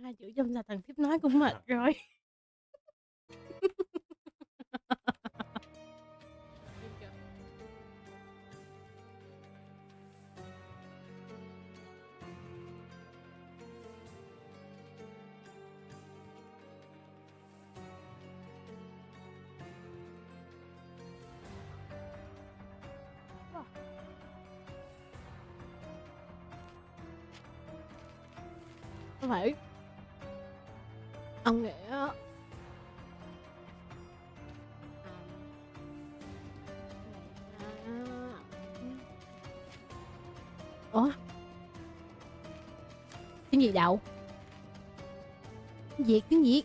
2 chữ trong là thằng tiếp nói cũng mệt rồi. Có phải ông nghĩ á, ủa tiếng gì đậu tiếng Việt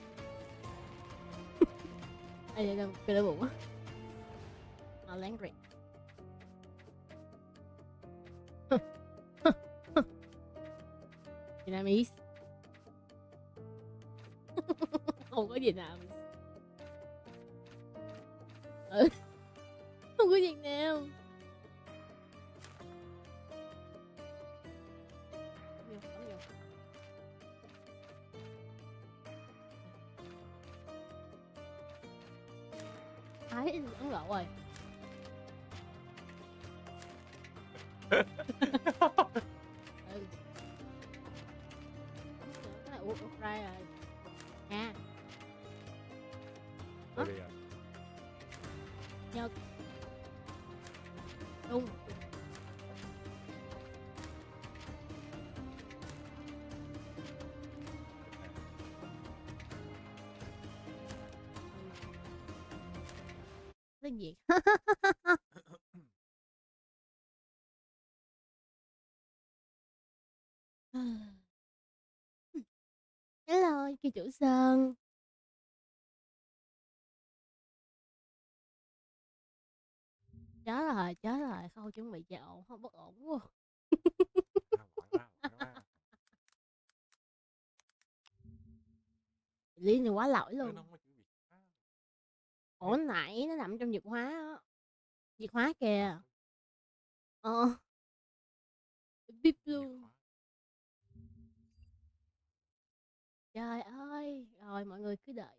đây là cái đỡ bụng á language Vietnamese không có Việt Nam không có Việt Nam Thái Ấn Độ rồi cái này Ukraine rồi Nga Nhật Trung tiếng Việt hello chị chủ Sơn chết rồi không chuẩn bị cho ổn không bất ổn quá Lý này quá lỗi luôn ủa nãy nó nằm trong Việt hóa á Việt hóa kìa biết luôn trời ơi rồi mọi người cứ đợi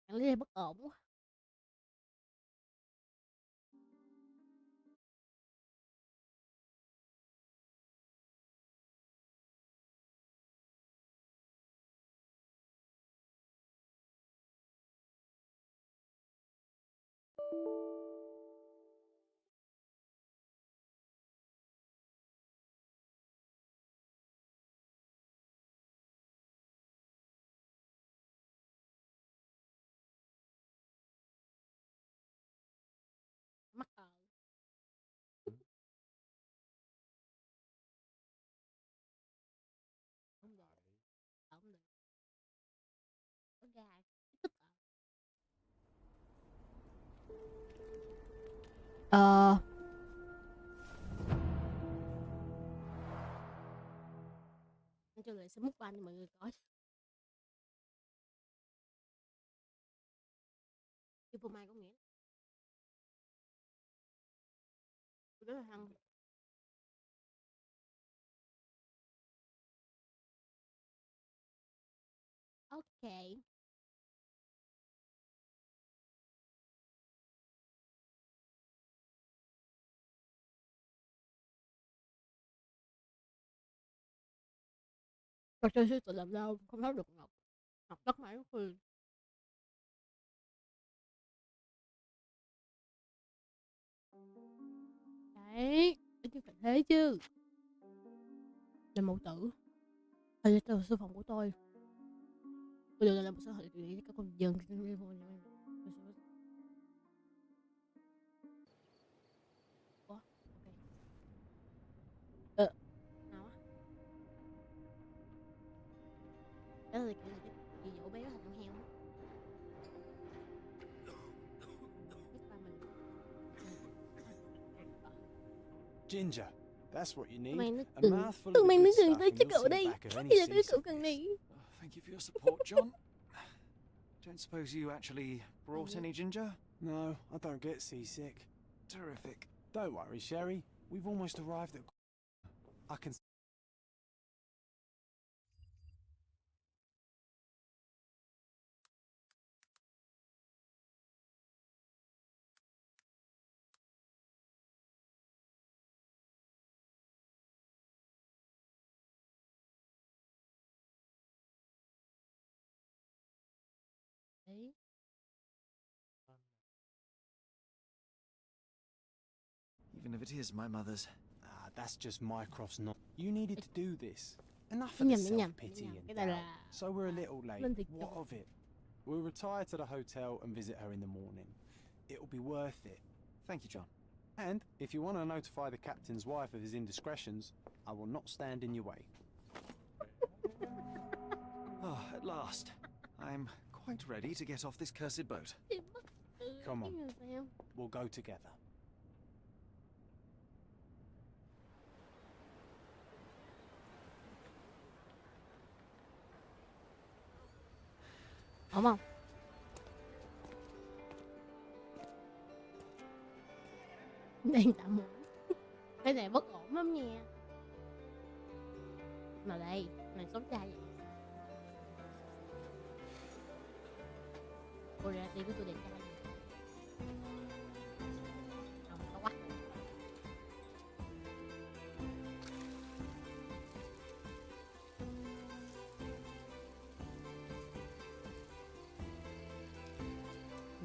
Lý này bất ổn quá mắc cỡ không được không được có gà tức cho lại sẽ múc ban cho mọi người coi Superman có nghĩa rất là hăng ok trò chơi sư tự làm đâu không thấy được ngọc đất máy khuyên đấy ít như phải thế chứ là mẫu tử hay là sư phòng của tôi bây giờ là một xã hội để các con dân Ủa? Ok nào á đó là kiểu gì chị dỗ bé thành con heo á biết ba mình Ginger, that's what you need. mang nước A gừng mouthful of the mang nước good gừng stuff tới and cho you'll cậu see the đây back of cái any gì là tới cậu seasick cần này Thank you for your support, John. Don't suppose you actually brought any ginger? No, I don't get seasick. Terrific. Don't worry, Sherry. We've almost arrived at... I can... Đấy. Even if it is my mother's. Ah, that's just Mycroft's not. You needed to do this. Enough of the Nhầm, self-pity nhầm. and Cái này doubt. là So we're a little late. Linh Thiệt What Trùng. of it? We'll retire to the hotel and visit her in the morning. It'll be worth it. Thank you, John. And if you want to notify the captain's wife of his indiscretions, I will not stand in your way. Oh, at last. I'm quite ready to get off this cursed boat. Thì bất cứ Come cái on. người sao? We'll go together. Ổn không? Đang tạm ổn. Cái này bất ổn lắm nha. Mà đây, mày sống trai vậy. Moriaty của tôi đẹp trai gì? Không, to quá.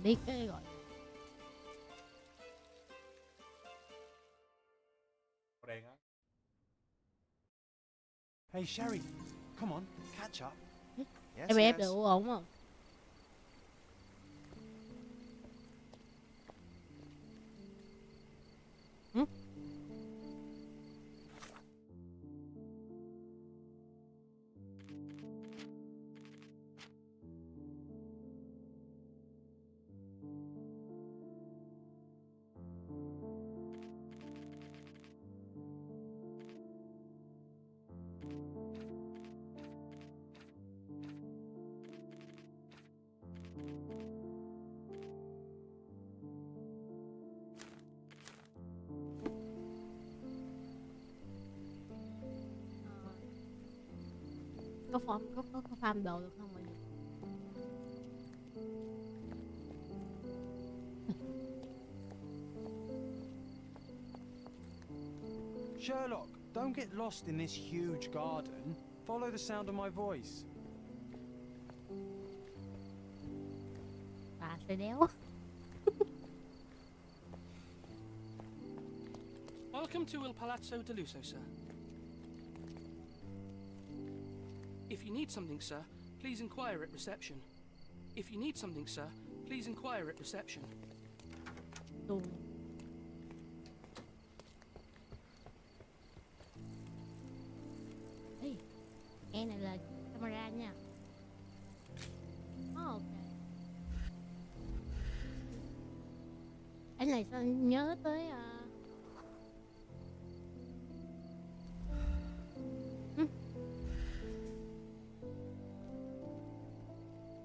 Biết cái rồi. Hey, Sherry, come on, catch up. Yes, Em ép yes. được ổn không? Hử? Có farm đồ được không mọi người? Sherlock, don't get lost in this huge garden. Follow the sound of my voice. Bà sẽ đéo. Welcome to Il Palazzo de Lusso, sir. If you need something, sir, please inquire at reception. If you need something, sir, please inquire at reception. Đồ. Ê, nghe này là camera nha. Ok. Anh này sao nhớ tới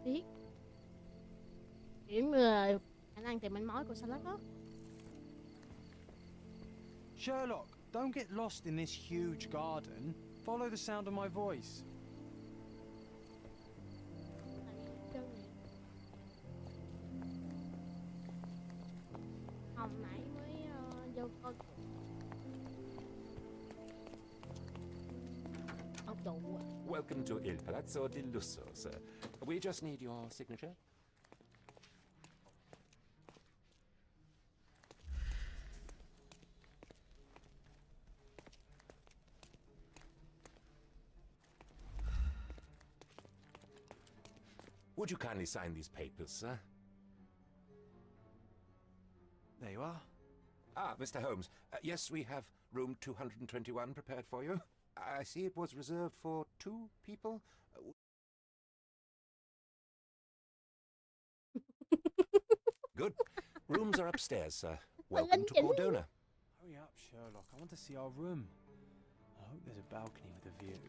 biết kiểu như là khả năng tìm manh mối của Salad đó. Sherlock, don't get lost in this huge garden. Follow the sound of my voice. Hôm nãy mới vô coi ốc đủ à. Welcome to Il Palazzo di Lusso, sir. We just need your signature. Would you kindly sign these papers, sir? There you are. Ah, Mr. Holmes. Yes, we have room 221 prepared for you. I see it was reserved for 2 people. Good. Rooms are upstairs, sir. Welcome to Cordona. Hurry up, Sherlock. I want to see our room. I hope there's a balcony with a view.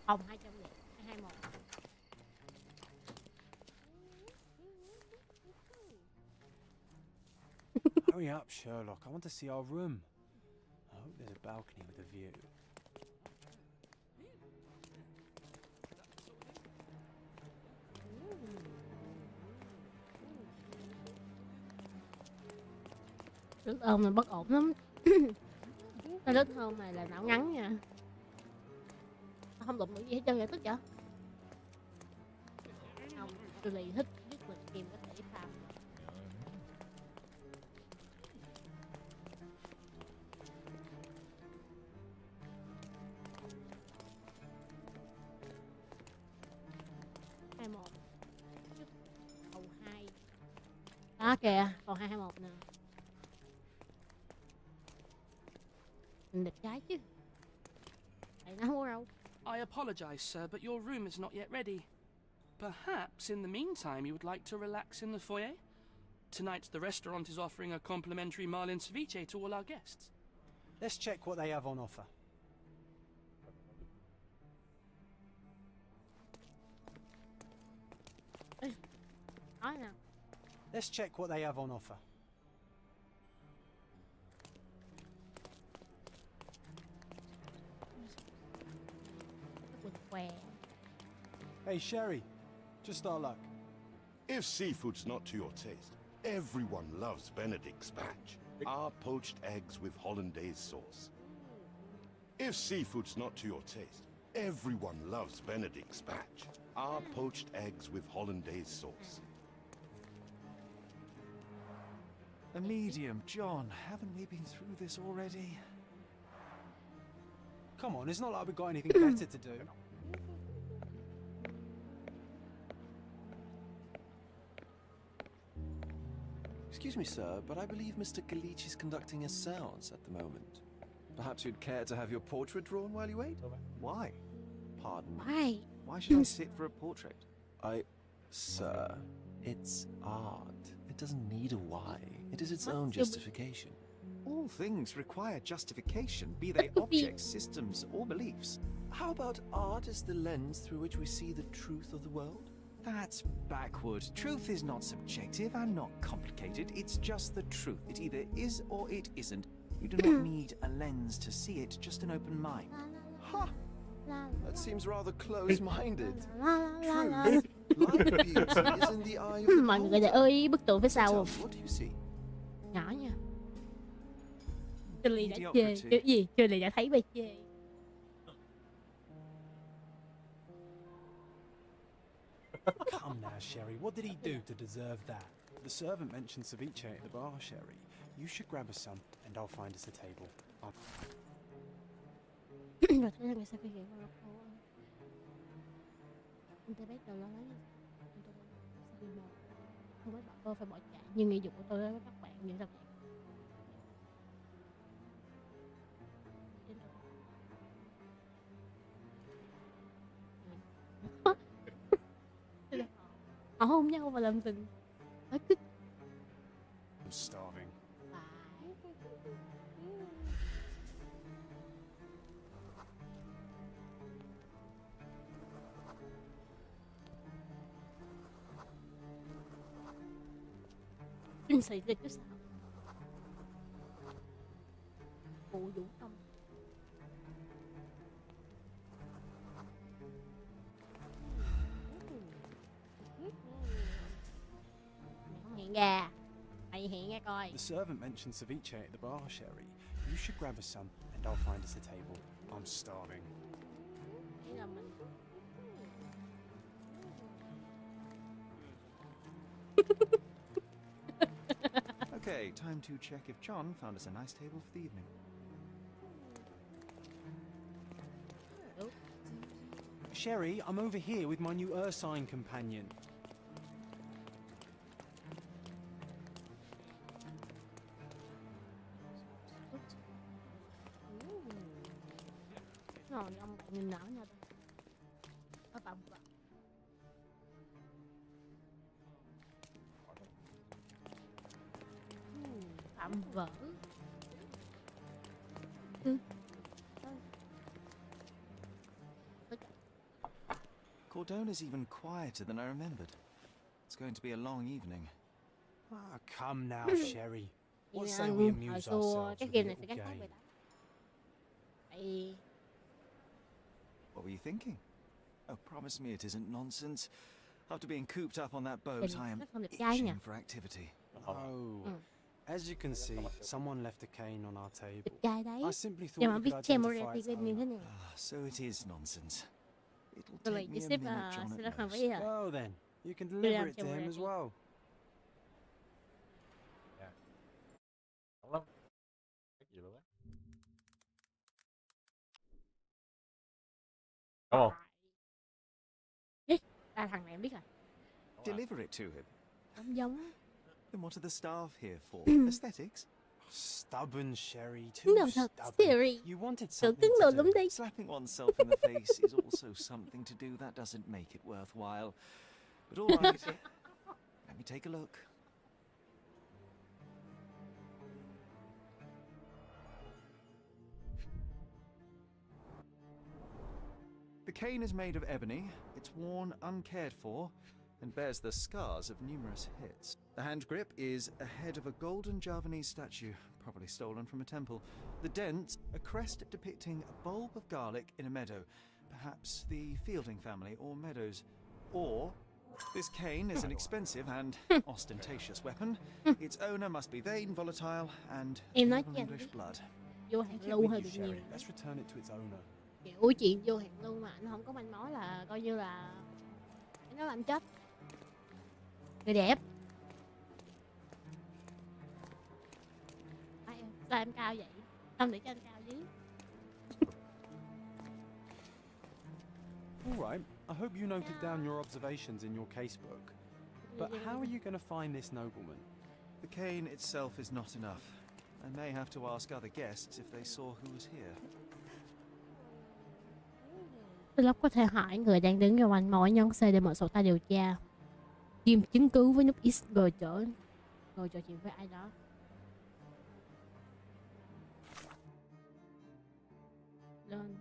Phòng 201. Hurry up, Sherlock. I want to see our room. I hope there's a balcony with a view. Nước ôm là bất ổn lắm. Cái nước thơm này là não ngắn nha. Không đụng được gì hết trơn vậy, tức vậy? Không, Chouli thích nhất là game có thể farm. Hai một. Cầu 2. Đó kìa, còn 2-2-1 nè. Mình địch trái chứ. Tại nó không có đâu. I apologize, sir, but your room is not yet ready. Perhaps in the meantime you would like to relax in the foyer? Tonight the restaurant is offering a complimentary marlin ceviche to all our guests. Let's check what they have on offer. Nói nè. Let's check what they have on offer. Quần què. Hey, Sherry. Just our luck. If seafood's not to your taste, everyone loves Benedict's batch. Our poached eggs with hollandaise sauce. If seafood's not to your taste, everyone loves Benedict's batch. Our poached eggs with hollandaise sauce. A medium, John. Haven't we been through this already? Come on, it's not like we've got anything better to do. Excuse me, sir, but I believe Mr. Galici is conducting a séance at the moment. Perhaps you'd care to have your portrait drawn while you wait? Why? Pardon me. Why? Why should I sit for a portrait? Sir, it's art. It doesn't need a why. It is its What? own Yeah, but- justification. All things require justification, be they could be- objects, systems, or beliefs. How about art as the lens through which we see the truth of the world? That's backward. Truth is not subjective and not complicated. It's just the truth. It either is or it isn't. You do not need a lens to see it, just an open mind. Ha! La, That seems rather close-minded. la, la, la. Truth, like beauty, is in the eye of the Mọi người để ý bức tượng phía sau Tell không? me, what do you see? Nhỏ nha. Chouli đã chê. Mediocrity. Cái gì? Chouli đã thấy bà chê. Come now, Sherry. What did he do to deserve that? The servant mentioned ceviche at the bar, Sherry. You should grab us some, and I'll find us a table. Rồi thế là người sao phải hiểu vào cô. Internet rồi lo lắng. Không phải bảo tôi phải bỏ chạy. Nhưng nghĩa vụ của tôi đó các bạn như sao vậy? Họ hôn nhau và làm tình. Phải cứ I'm starving. Kinh sĩ là chứ sao? Phụ vũ công. Mày không hiện ra. Mày hiện ra coi. The servant mentioned ceviche at the bar, Sherry. You should grab us some, and I'll find us a table. I'm starving. Ý là mình Okay, time to check if John found us a nice table for the evening. Sherry, I'm over here with my new Ursine companion. rồi ông nhìn nở nha. Có tầm vậy. Tạm vỡ. Cordona's even quieter than I remembered. It's going to be a long evening. Ah, come now, Sherry. What say we Hồi amuse xưa ourselves cái with a game này little phải gắn khác vậy game? đó. Tại What were you thinking? Oh, promise me it isn't nonsense. After being cooped up on that boat, Hình I am nó không đẹp trai nha. itching for activity. Oh. Ừ. As you can see, someone left a cane on our table. Đẹp trai đấy. I simply Nhưng thought mà you không biết could xem identify Moriaty its game như thế owner. nào. So it is nonsense. It'll Tôi take bị me a xếp minute, John, sẽ at rất là most. mấy à. Well then, you can làm deliver it to xem him as Moriaty. well. Đúng lắm. Cái gì luôn á. Đúng không? Thằng này em biết rồi. Deliver it to him. Giống Then what are the staff here for? Aesthetics? Stubborn, Sherry. Too Đúng thật, stubborn. Siri. You wanted Tự something tính to đồ do. lắm đi. Slapping oneself in the face is also something to do. That doesn't make it worthwhile. But all right. Let me take a look. The cane is made of ebony. It's worn uncared for and bears the scars of numerous hits. The hand grip is a head of a golden Javanese statue, probably stolen from a temple. The dent, a crest depicting a bulb of garlic in a meadow, perhaps the Fielding family or Meadows. Or this cane is an expensive and ostentatious weapon. Its owner must be vain, volatile, and Em nói evil cho anh English biết. blood. Vô Take hạn it lưu with hơi you, bị Sherry. nhiều. Let's return it to its owner. Kiểu chuyện vô hạn lưu mà anh không có manh mối là coi như là nó làm chết. Người đẹp. Ai ơi, sao em cao vậy? Không để cho anh cao chứ. All right. I hope you noted down your observations in your casebook. But how are you going to find this nobleman? The cane itself is not enough. I may have to ask other guests if they saw who was here. Vlog có thể hỏi người đang đứng gần quanh mối nhấn C để mở sổ tay điều tra. Tìm chứng cứ với nút X rồi trò chuyện với ai đó. Lên.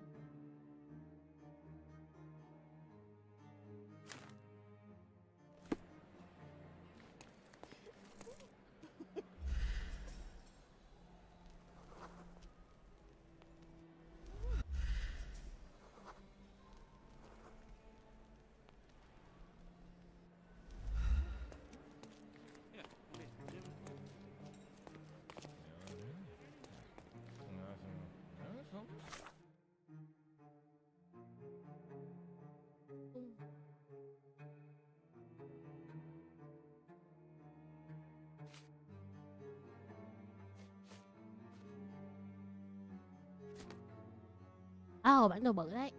Bản đồ bự đấy.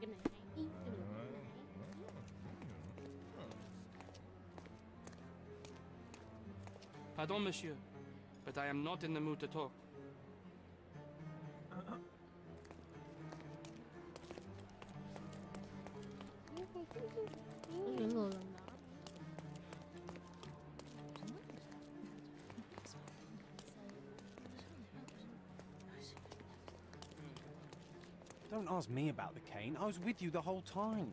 Cái này hay, cái đồ này hay. Pardon, monsieur, but I am not in the mood to talk. Có những người gần đó. Don't ask me about the cane. I was with you the whole time.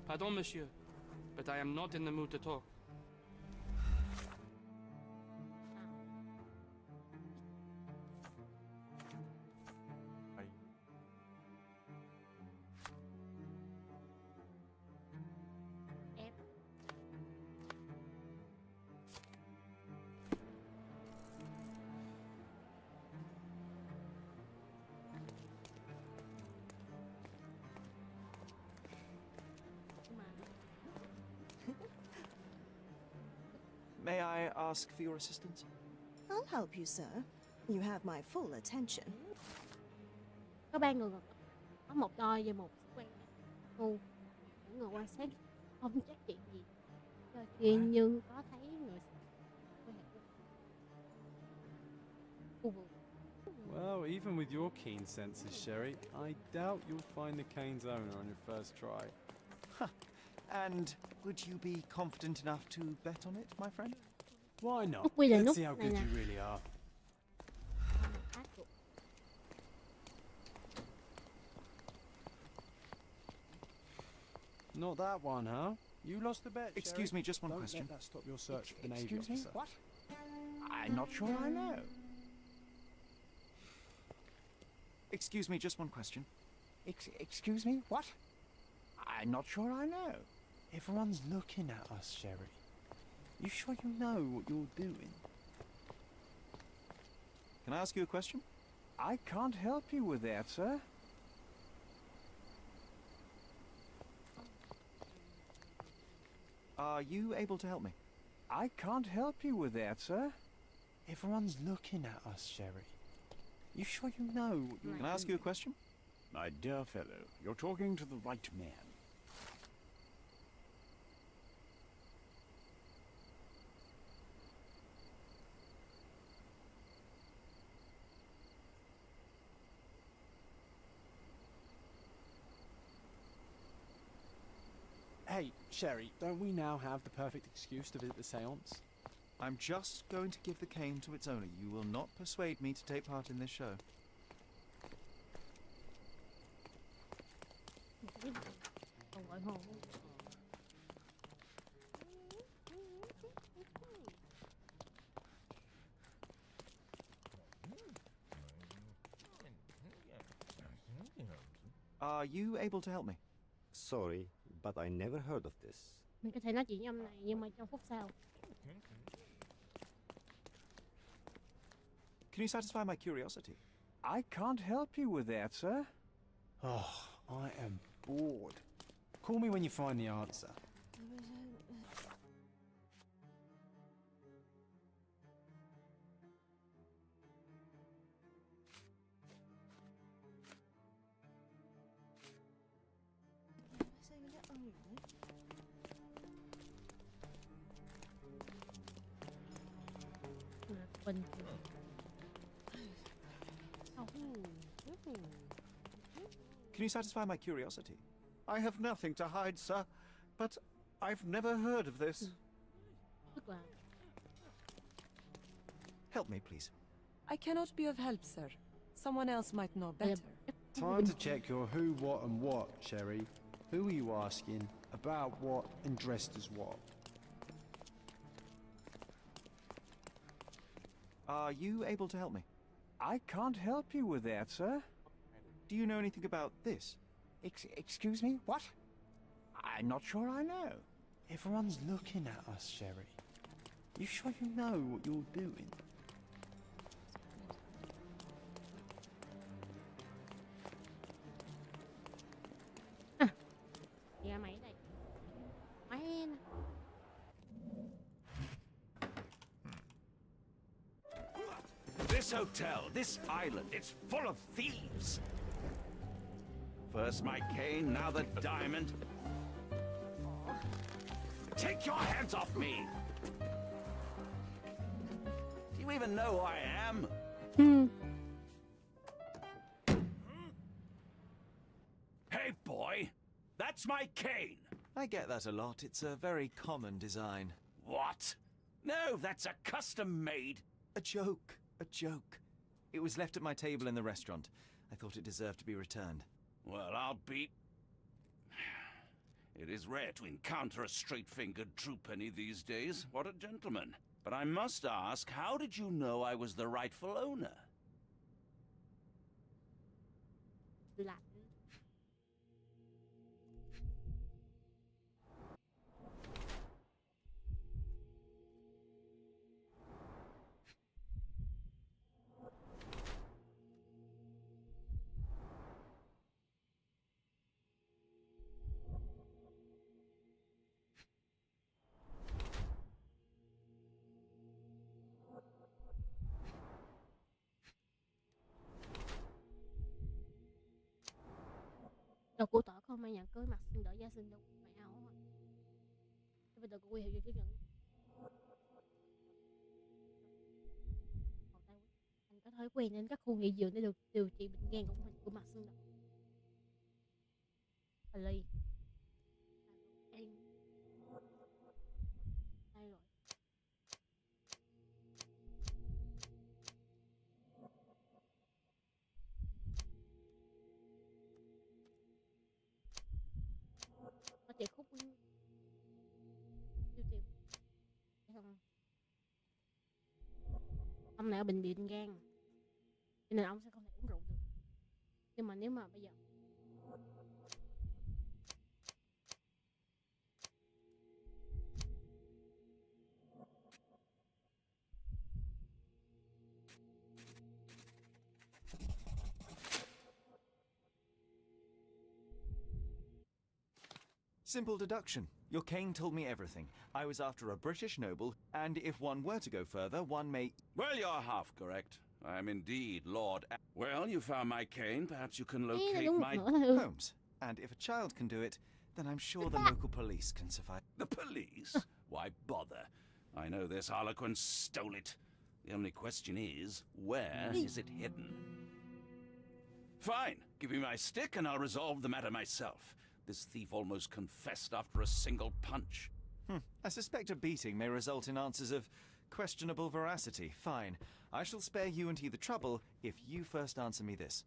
Pardon, monsieur, but I am not in the mood to talk. Em. May I ask for your assistance? I'll help you, sir. You have my full attention. Có ba người có một đôi và một quen ngu. Những người quan sát không chắc chuyện gì. Rồi kia nhưng có thấy người khu vực. Well, even with your keen senses, Sherry, I doubt you'll find the cane's owner on your first try. And would you be confident enough to bet on it, my friend? Why not? Nút quy là Let's nút see how này good nè. you really are. Not that one, huh? You lost the bet, Excuse Sherry. me, just one Don't question. let that stop your search for the Navy Excuse me, officer. what? I'm not sure I know. Excuse me, just one question. Excuse me, what? I'm not sure I know. Everyone's looking at us, Sherry. You sure you know what you're doing? Can I ask you a question? I can't help you with that, sir. Are you able to help me? I can't help you with that, sir. Everyone's looking at us, Sherry. You sure you know what you're Can I ask you a question? My dear fellow, you're talking to the right man. Hey, Sherry, don't we now have the perfect excuse to visit the seance? I'm just going to give the cane to its owner. You will not persuade me to take part in this show. Không gọi hồn. Are you able to help me? Sorry, but I never heard of this. Mình có thể nói chuyện với ông này nhưng mà trong phút sau. Can you satisfy my curiosity? I can't help you with that, sir. Oh, I am bored. Call me when you find the answer. Bình thường. Can you satisfy my curiosity? I have nothing to hide, sir, but I've never heard of this. Tức là Help me, please. I cannot be of help, sir. Someone else might know đây là better. Time to check your who, what, and what, Sherry. Who are you asking? About what? And dressed as what? Are you able to help me? I can't help you with that, sir. Do you know anything about this? Excuse me, what? I'm not sure I know. Everyone's looking at us, Sherry. You sure you know what you're doing? ra máy đây. Máy nè. This hotel, this island, it's full of thieves. First my cane, now the diamond. Take your hands off me! Do you even know who I am? Hey, boy! That's my cane! I get that a lot. It's a very common design. What? No, that's a custom-made. A joke. A joke. It was left at my table in the restaurant. I thought it deserved to be returned. Well, I'll be... It is rare to encounter a straight-fingered true penny these days. What a gentleman. But I must ask, how did you know I was the rightful owner? Lạnh. Đầu cô tỏ không may nhận cưới mặt xin đỡ gia sinh đâu mày áo à. Thế bây giờ cô quy hiệu cho nhận. Anh có thói quen đến các khu nghỉ dưỡng để được điều trị bệnh gan của mình của mặt xương đỏ. Ly. Đây rồi. Có chìa Ông này ở bệnh viện gan, cho nên ông sẽ không thể uống rượu được. Nhưng mà nếu mà bây giờ Simple deduction. Your cane told me everything. I was after a British noble, and if one were to go further, one may... Well, you're half correct. I am indeed Lord... Well, you found my cane. Perhaps you can locate my... Holmes. And if a child can do it, then I'm sure the local police can suffice. The police? Why bother? I know this harlequin stole it. The only question is, where is it hidden? Fine. Give me my stick and I'll resolve the matter myself. This thief almost confessed after a single punch. I suspect a beating may result in answers of questionable veracity. Fine. I shall spare you and he the trouble if you first answer me this.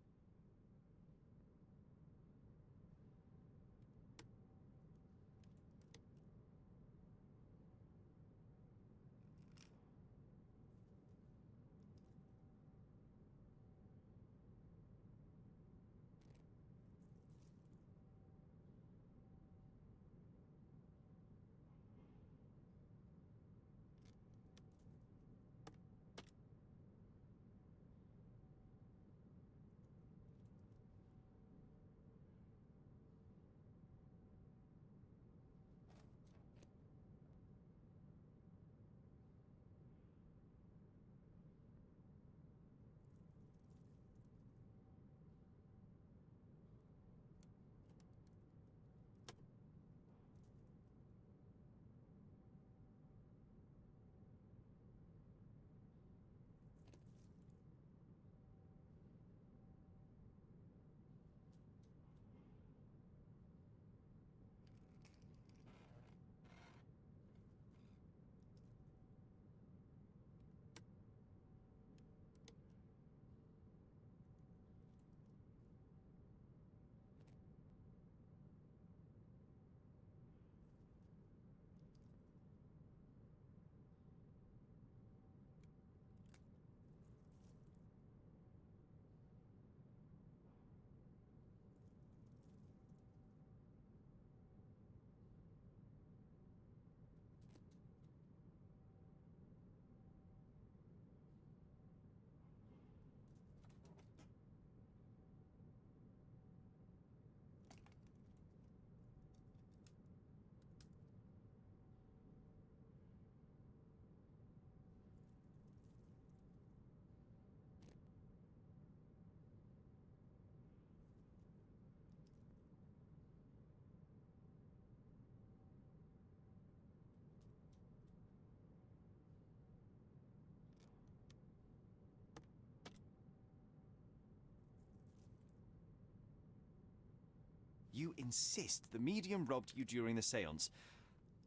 You insist the medium robbed you during the séance.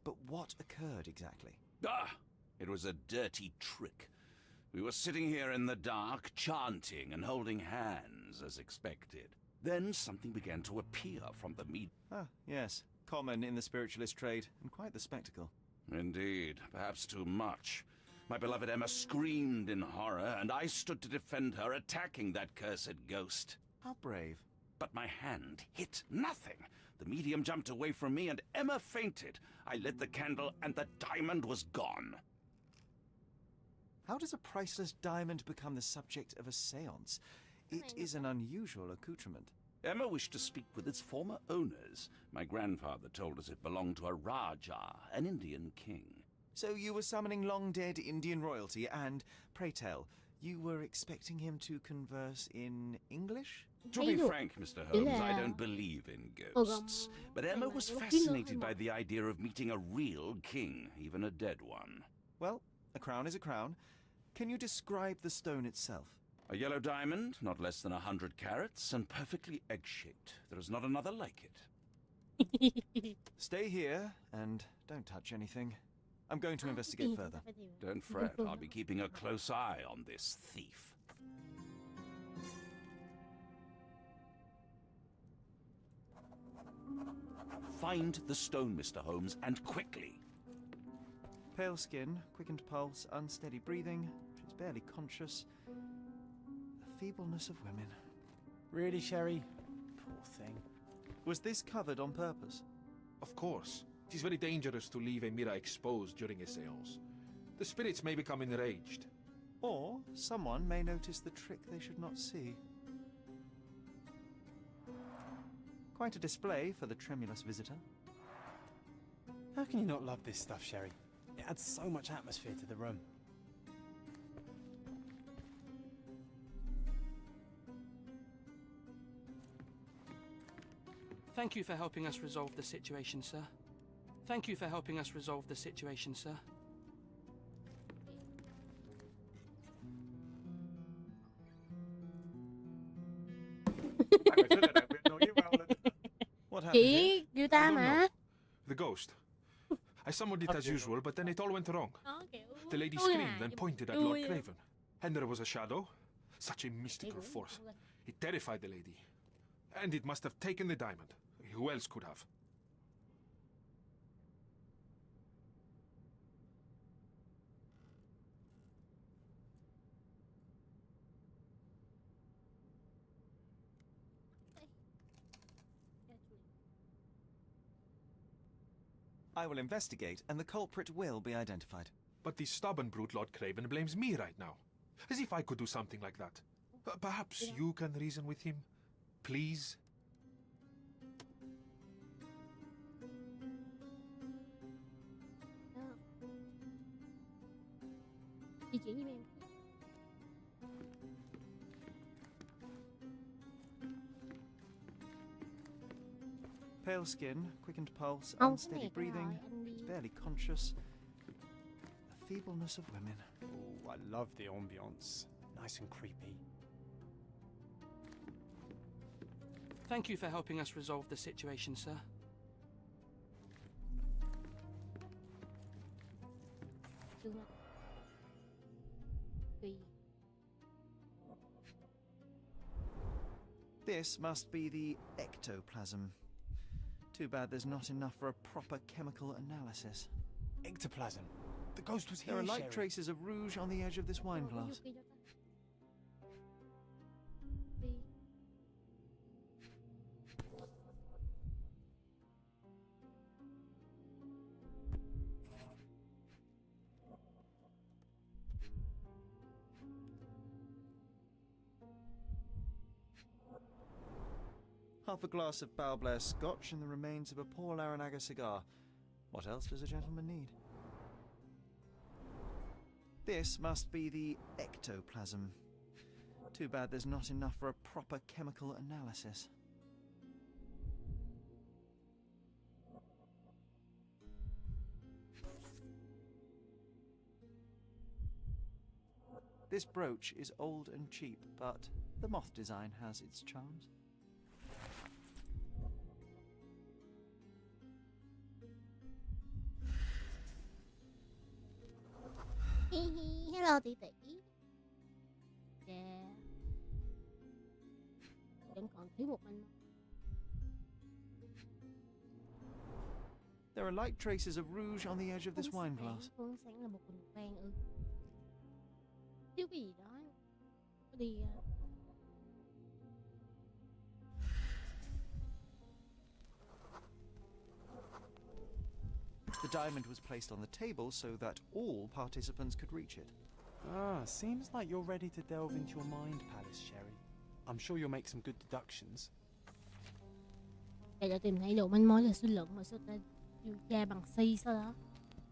But what occurred exactly? It was a dirty trick. We were sitting here in the dark, chanting and holding hands, as expected. Then something began to appear from the medium. Yes. Common in the spiritualist trade, and quite the spectacle. Indeed, perhaps too much. My beloved Emma screamed in horror, and I stood to defend her, attacking that cursed ghost. How brave. But my hand hit nothing. The medium jumped away from me and Emma fainted. I lit the candle and the diamond was gone. How does a priceless diamond become the subject of a séance? It is an unusual accoutrement. Emma wished to speak with its former owners. My grandfather told us it belonged to a Rajah, an Indian king. So you were summoning long-dead Indian royalty and, pray tell, you were expecting him to converse in English? To be frank, Mr. Holmes, I don't believe in ghosts. But Emma was fascinated by the idea of meeting a real king, even a dead one. Well, a crown is a crown. Can you describe the stone itself? A yellow diamond, not less than 100 carats, and perfectly egg-shaped. There is not another like it. Stay here, and don't touch anything. I'm going to investigate further. Don't fret, I'll be keeping a close eye on this thief. Find the stone, Mr. Holmes, and quickly. Pale skin, quickened pulse, unsteady breathing. She's barely conscious. The feebleness of women. Really, Sherry? Poor thing. Was this covered on purpose? Of course. It is very dangerous to leave a mirror exposed during a séance. The spirits may become enraged. Or someone may notice the trick they should not see. Quite a display for the tremulous visitor. How can you not love this stuff, Sherry? It adds so much atmosphere to the room. Thank you for helping us resolve the situation, sir. Thank you for helping us resolve the situation, sir. What happened here? Chỉ người I ta don't mà. know. The ghost. I summoned it as usual, but then it all went wrong. Nó kiểu The lady tôi screamed hả? and pointed at Tôi Lord à. Craven. And there was a shadow. Such a mystical force. It terrified the lady. And it must have taken the diamond. Who else could have? I will investigate, and the culprit will be identified. But the stubborn brute Lord Craven blames me right now. As if I could do something like that. Perhaps you can reason with him? Please? Di chuyển với em. Pale skin, quickened pulse, Không, cái unsteady này cái breathing, rồi anh đi. barely conscious. The feebleness of women. Oh, I love the ambience. Nice and creepy. Thank you for helping us resolve the situation, sir. Tương lai. Tùy. This must be the ectoplasm. Too bad there's not enough for a proper chemical analysis. Ectoplasm. The ghost was here, There are light Sherry. traces of rouge on the edge of this wine glass. Đi. Half a glass of Balblair scotch and the remains of a Paul Aranaga cigar. What else does a gentleman need? This must be the ectoplasm. Too bad there's not enough for a proper chemical analysis. This brooch is old and cheap, but the moth design has its charms. Hello tỷ tỷ. Yeah. Vẫn còn thiếu một anh. There are light traces of rouge on the edge of this wine glass. Phun sáng là một bình vang ư. Thiếu cái gì đó. Có đi. The diamond was placed on the table so that all participants could reach it. Ah, seems like you're ready to delve into your mind palace, Sherry. I'm sure you'll make some good deductions. Để đã tìm thấy đồ manh mối là suy luận mà sao ta điều tra bằng si sau đó.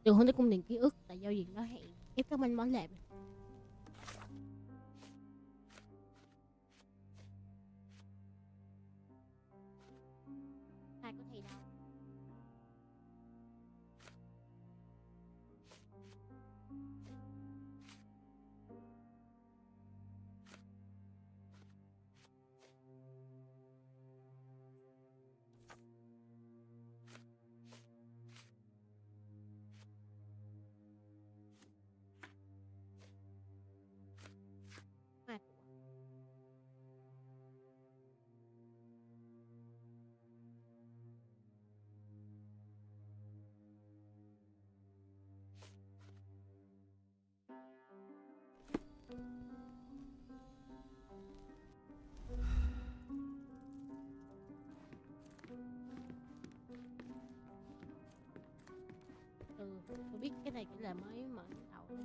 Đường hướng tới cung điện ký ức tại giao diện đó hẹn ép các manh mối lại. Ai có thầy đâu. Tôi biết cái này chỉ là mới mở đầu thôi.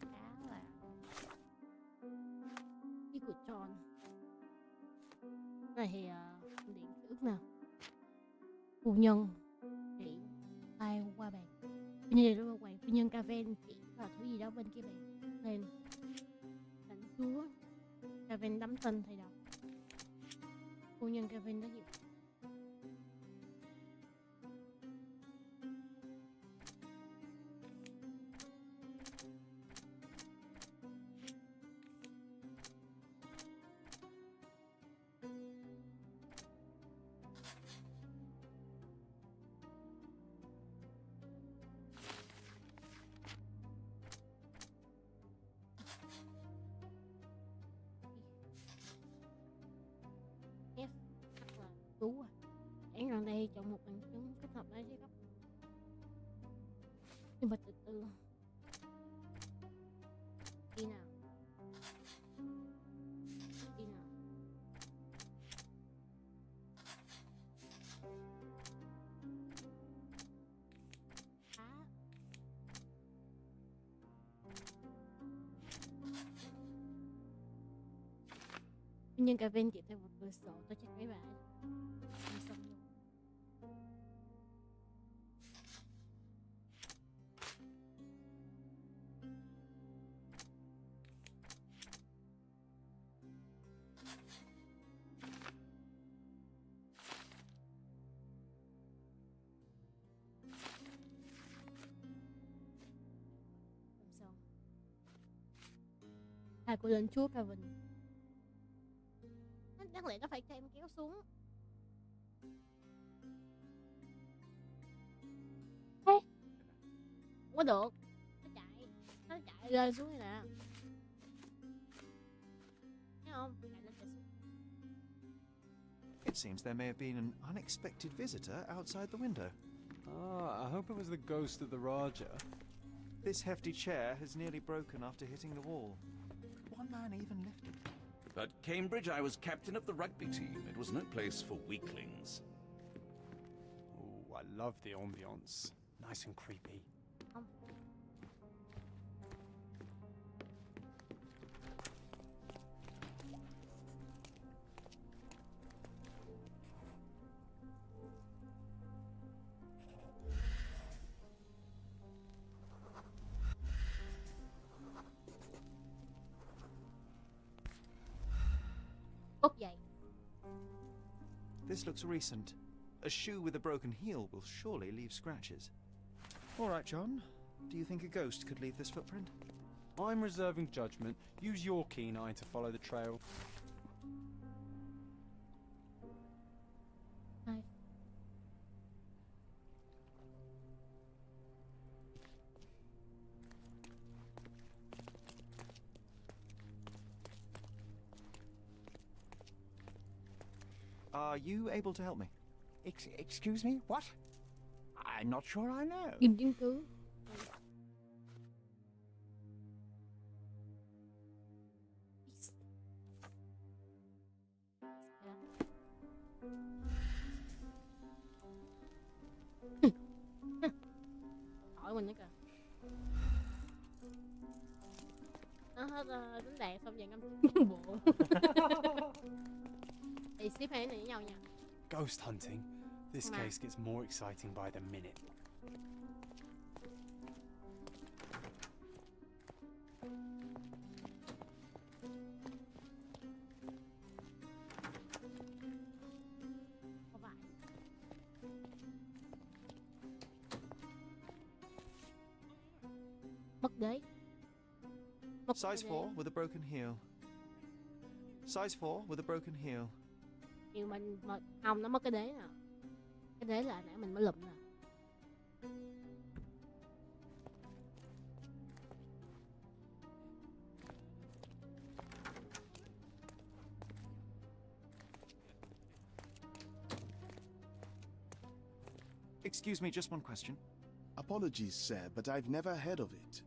Khá là ý của John. Này thì điện ký ức nào. Phu nhân chỉ tay qua bàn. Phu nhân đi qua bàn. Phu nhân Caven chỉ vào thứ gì đó bên kia bàn. Lên lãnh chúa Caven đắm tên thầy đầu. Phu nhân Caven đó gì? F hoặc là Tú à. Hãy gần đây chọn một bằng chứng thích hợp với góc. Nhưng mà từ từ. Đi nào. Đi nào. Á. Nhưng cả bên chị theo một cửa sổ tôi chắc mấy bạn không xong luôn. Không xong. Hai cô lên chúa Kevin. Đáng lẽ nó phải cho em kéo xuống. Ê, không có được. Nó chạy rơi xuống này nè. Thấy không? Chạy lên chạy xuống. It seems there may have been an unexpected visitor outside the window. Ah, I hope it was the ghost of the Raja. This hefty chair has nearly broken after hitting the wall. One man even lifted it. At Cambridge, I was captain of the rugby team. It was no place for weaklings. Oh, I love the ambience. Nice and creepy. Không. Cốt giày. This looks recent. A shoe with a broken heel will surely leave scratches. All right, John. Do you think a ghost could leave this footprint? I'm reserving judgment. Use your keen eye to follow the trail. Hai. Are you able to help me? Excuse me? What? I'm not sure I know. Tìm chứng cứ. Hỏi mình nữa kìa. Nó hết đánh đàn xong giờ ngâm tiếng bộ. Thì xếp hai này với nhau nha. Ghost hunting. This case gets more exciting by the minute. Có vải. Mất đế. Size 4 with a broken heel. Size 4 with a broken heel. Nhưng mình không, nó mất cái đế nè. Cái đế là nãy mình mới lụm nè. Excuse me, just one question. Apologies, sir, but I've never heard of it.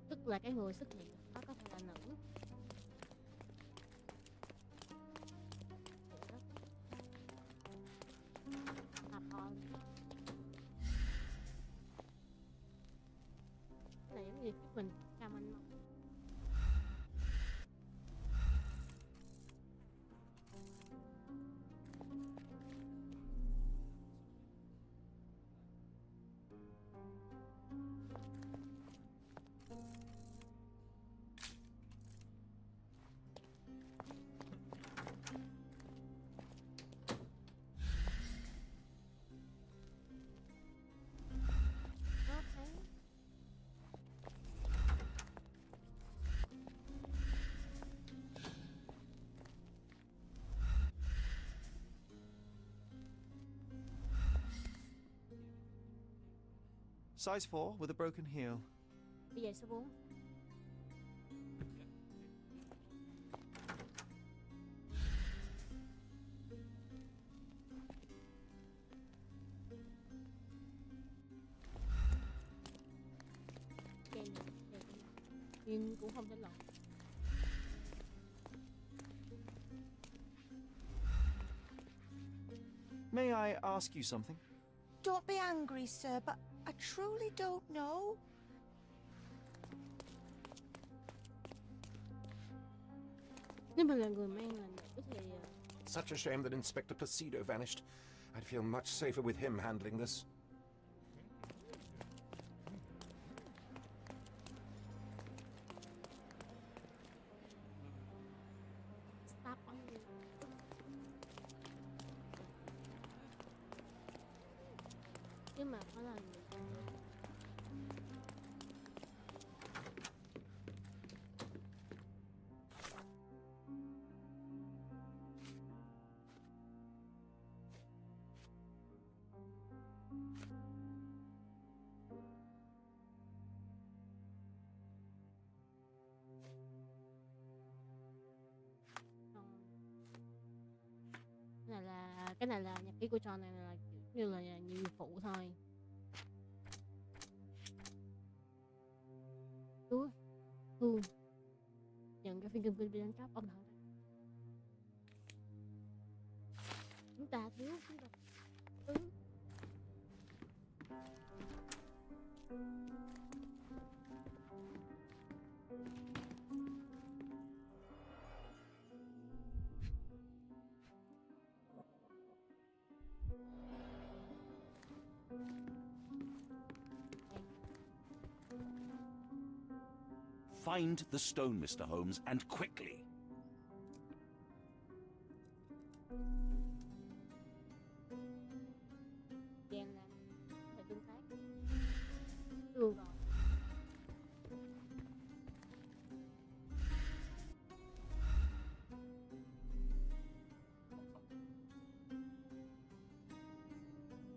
Tức là cái người xuất hiện đó có thể là nữ. thì chúc mình cam anh mong. Size 4 with a broken heel. Bây giờ số 4. Nhưng cũng không thể lọt. May I ask you something? Don't be angry, sir, but I truly don't know. Nếu mà là người mang là nữ thì Such a shame that Inspector Placido vanished. I'd feel much safer with him handling this. stop on you. Chứ mà có là cái này là nhật ký của John, này là kiểu như là nhiệm vụ thôi. Chúa Hương nhận cái phiên kim bị đánh cắp ông thợ. Chúng ta thiếu cái vật thứ. Find the stone, Mr. Holmes, and quickly. Đèn là phải tương tác. Được rồi.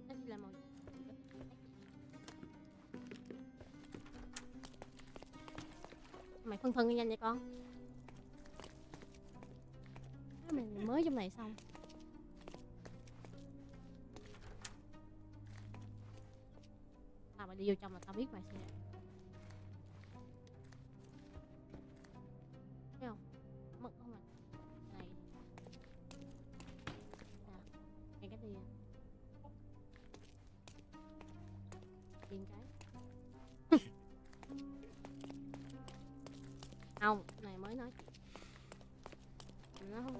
Nó chỉ là màu mày phân phân nhanh vậy con. Mày mới trong này xong. Tao mà đi vô trong là tao biết mày sẽ thấy không? Mất không mày? Này. À, ngay cái đi. Điên cái. Không, này mới nói nó không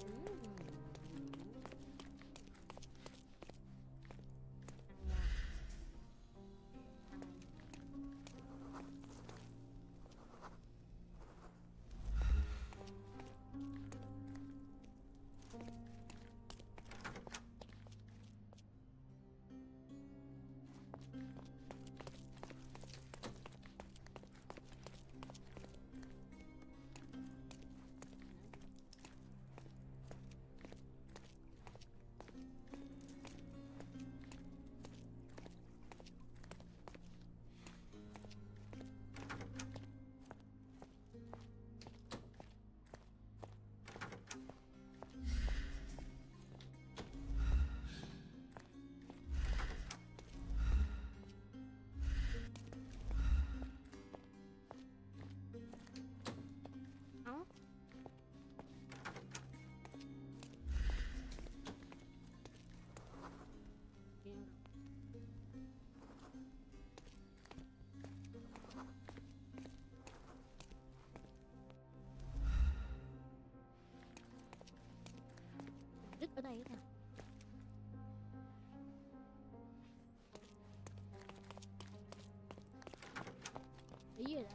Ý rồi đó.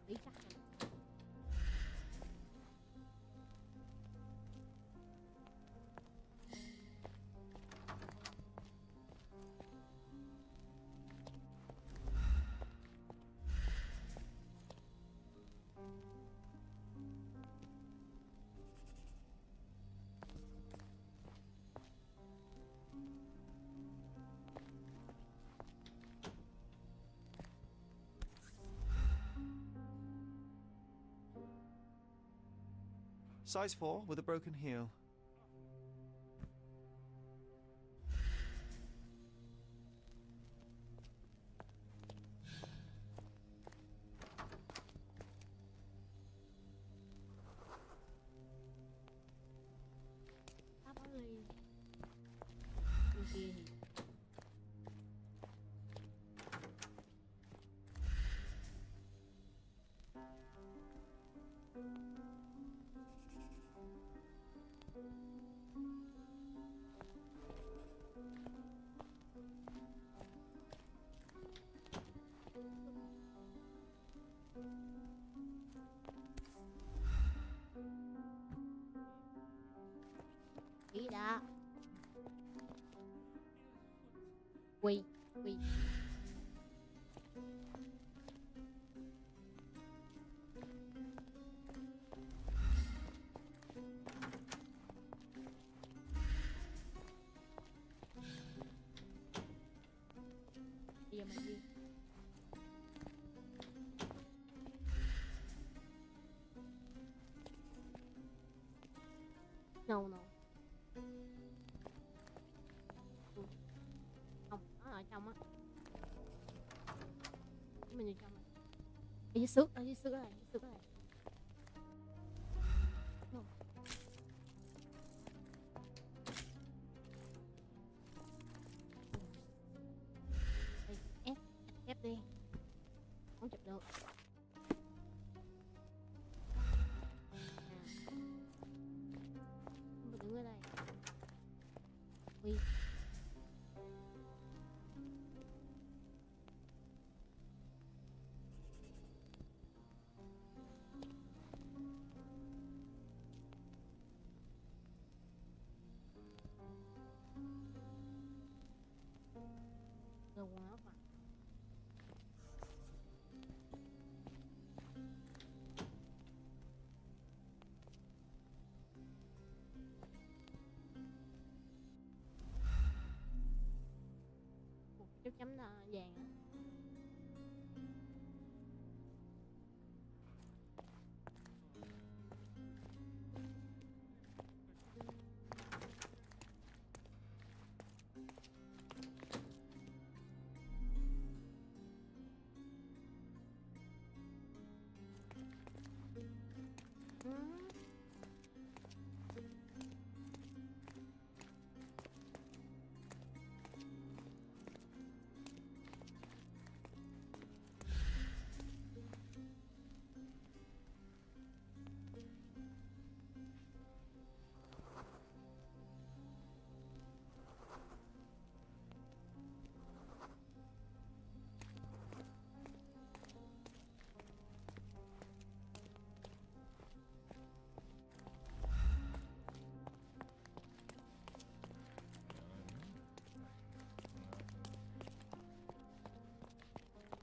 Ý chắc rồi. Size 4 with a broken heel. Táp áo ly. Bên kia thì ý đã. Quỳ, quỳ. Bây giờ mình đi. No, no. Không, nó ở trong á. Mình đi trong này. Ở dưới xước, ở dưới xước này, dưới xước này. No. Đây, ép đi. Không chụp được. Mình đứng ở đây. Ui. Rồi quần áo mặc. Một dấu chấm vàng á.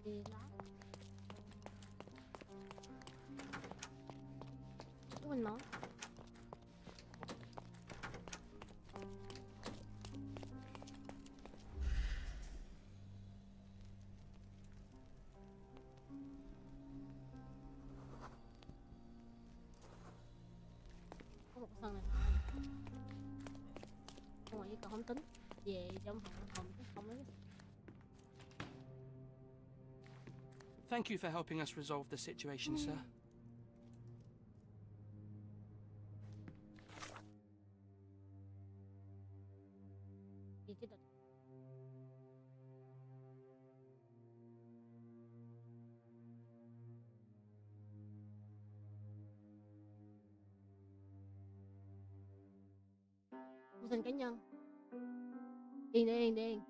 Đi đó. Chú mình nói. Có một sân này thôi. Không phải còn không tính. Về trong phòng không lấy. Thank you for helping us resolve the situation, sir. Gì chứ địch. Vô sinh cá nhân. Điền.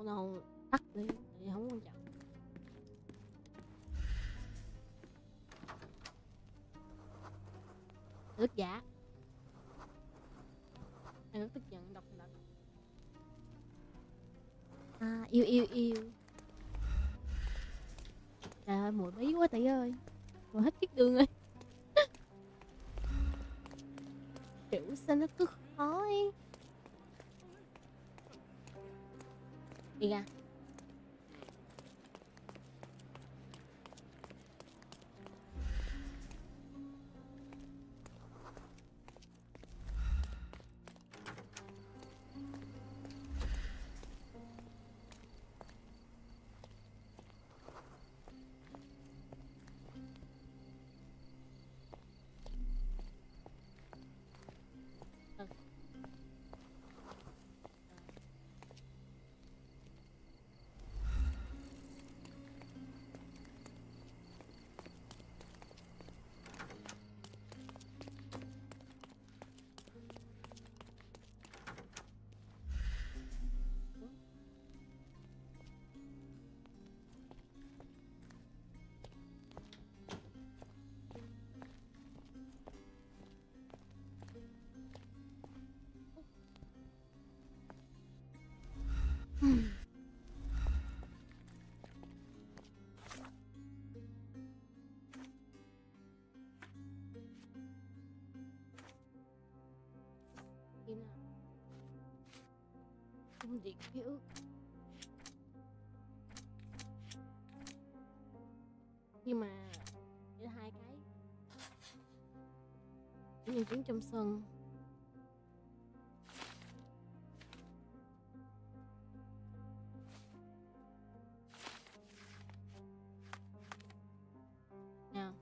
No, tắt đi, thì không quan trọng. Rất giả. Em rất tức giận đọc hình ảnh. À, yêu. Trời ơi, mùi bí quá tỷ ơi. Mùi hết chiếc đường ơi. Rượu xanh nó cứ khói. Đi ra. Im nào. Cung điện ký ức. Nhưng mà để hai cái nhân chứng trong sân. Nào.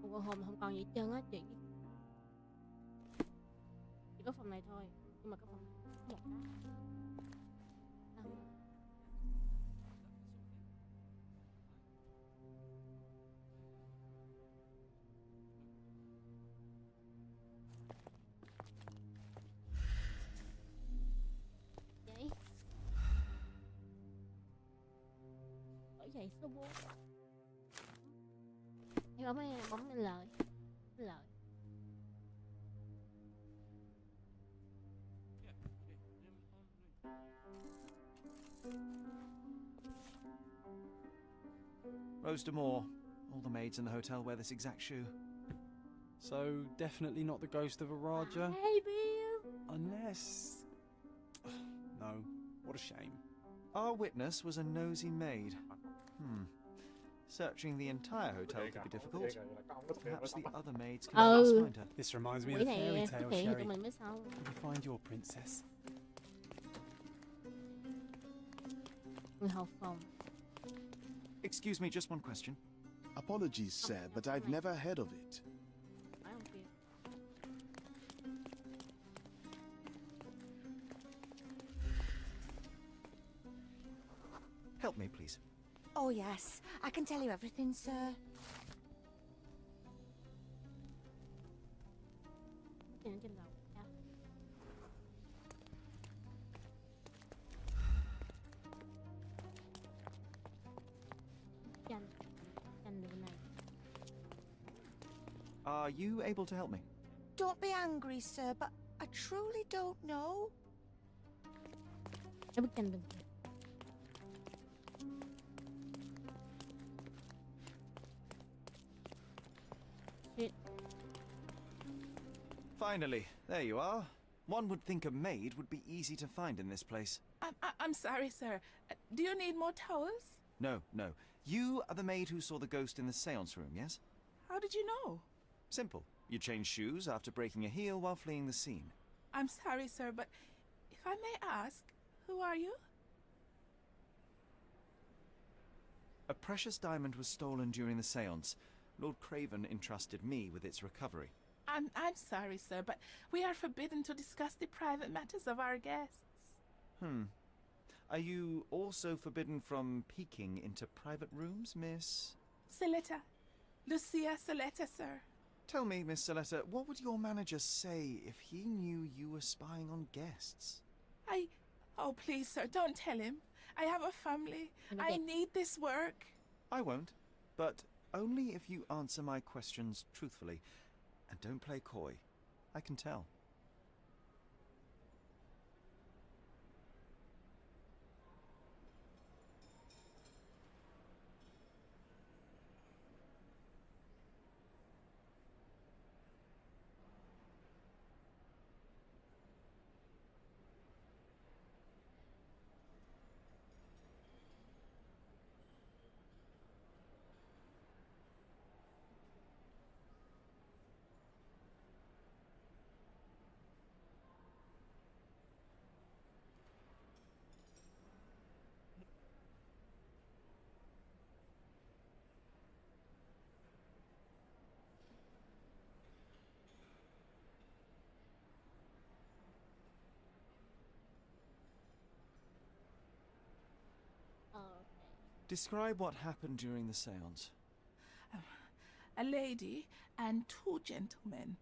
Một hồn không còn gì hết trơn á chị. Chỉ có phòng này thôi. Nhưng mà cái phòng này có một cái. Đâu? Vậy? Bởi vậy số 4. Em bấm lên lời. Lời. Rose Moore. All the maids in the hotel wear this exact shoe. So, definitely not the ghost of a Raja? Hey, Bill! Unless... No, what a shame. Our witness was a nosy maid. Searching the entire hotel could be difficult. Perhaps the other maids can help us find her. This reminds me of Quỷ a fairy này tale, xuất hiện thì tụi Sherry. mình mới xong. Did you find your princess? Người hầu phòng. Excuse me, just one question. Apologies, sir, but I've never heard of it. Phải không kia? Help me, please. Oh, yes. I can tell you everything, sir. Cái này trên đầu. Dạ. Chanh đường này. Are you able to help me? Don't be angry, sir, but I truly don't know. Cái bức tranh đường kia. Finally, there you are. One would think a maid would be easy to find in this place. I'm sorry, sir. Do you need more towels? No. You are the maid who saw the ghost in the seance room, yes? How did you know? Simple. You changed shoes after breaking a heel while fleeing the scene. I'm sorry, sir, but if I may ask, who are you? A precious diamond was stolen during the seance. Lord Craven entrusted me with its recovery. I'm sorry, sir, but we are forbidden to discuss the private matters of our guests. Are you also forbidden from peeking into private rooms, Miss? Saletta. Lucia Saletta, sir. Tell me, Miss Saletta, what would your manager say if he knew you were spying on guests? Oh, please, sir, don't tell him. I have a family. I need this work. I won't, but only if you answer my questions truthfully. And don't play coy. I can tell. Describe what happened during the séance. A lady and two gentlemen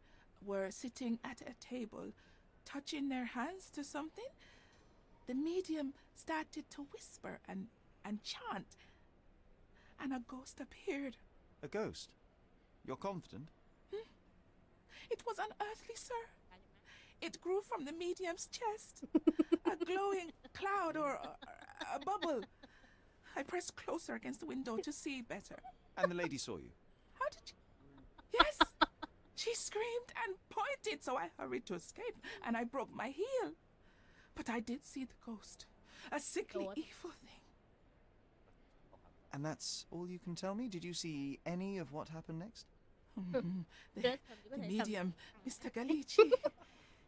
were sitting at a table, touching their hands to something. The medium started to whisper and chant, and a ghost appeared. A ghost? You're confident? It was unearthly, sir. It grew from the medium's chest, a glowing cloud or a bubble. I pressed closer against the window to see better. And the lady saw you? How did you... Yes! She screamed and pointed, so I hurried to escape, and I broke my heel. But I did see the ghost. A sickly, evil thing. And that's all you can tell me? Did you see any of what happened next? The medium, Mr. Galici,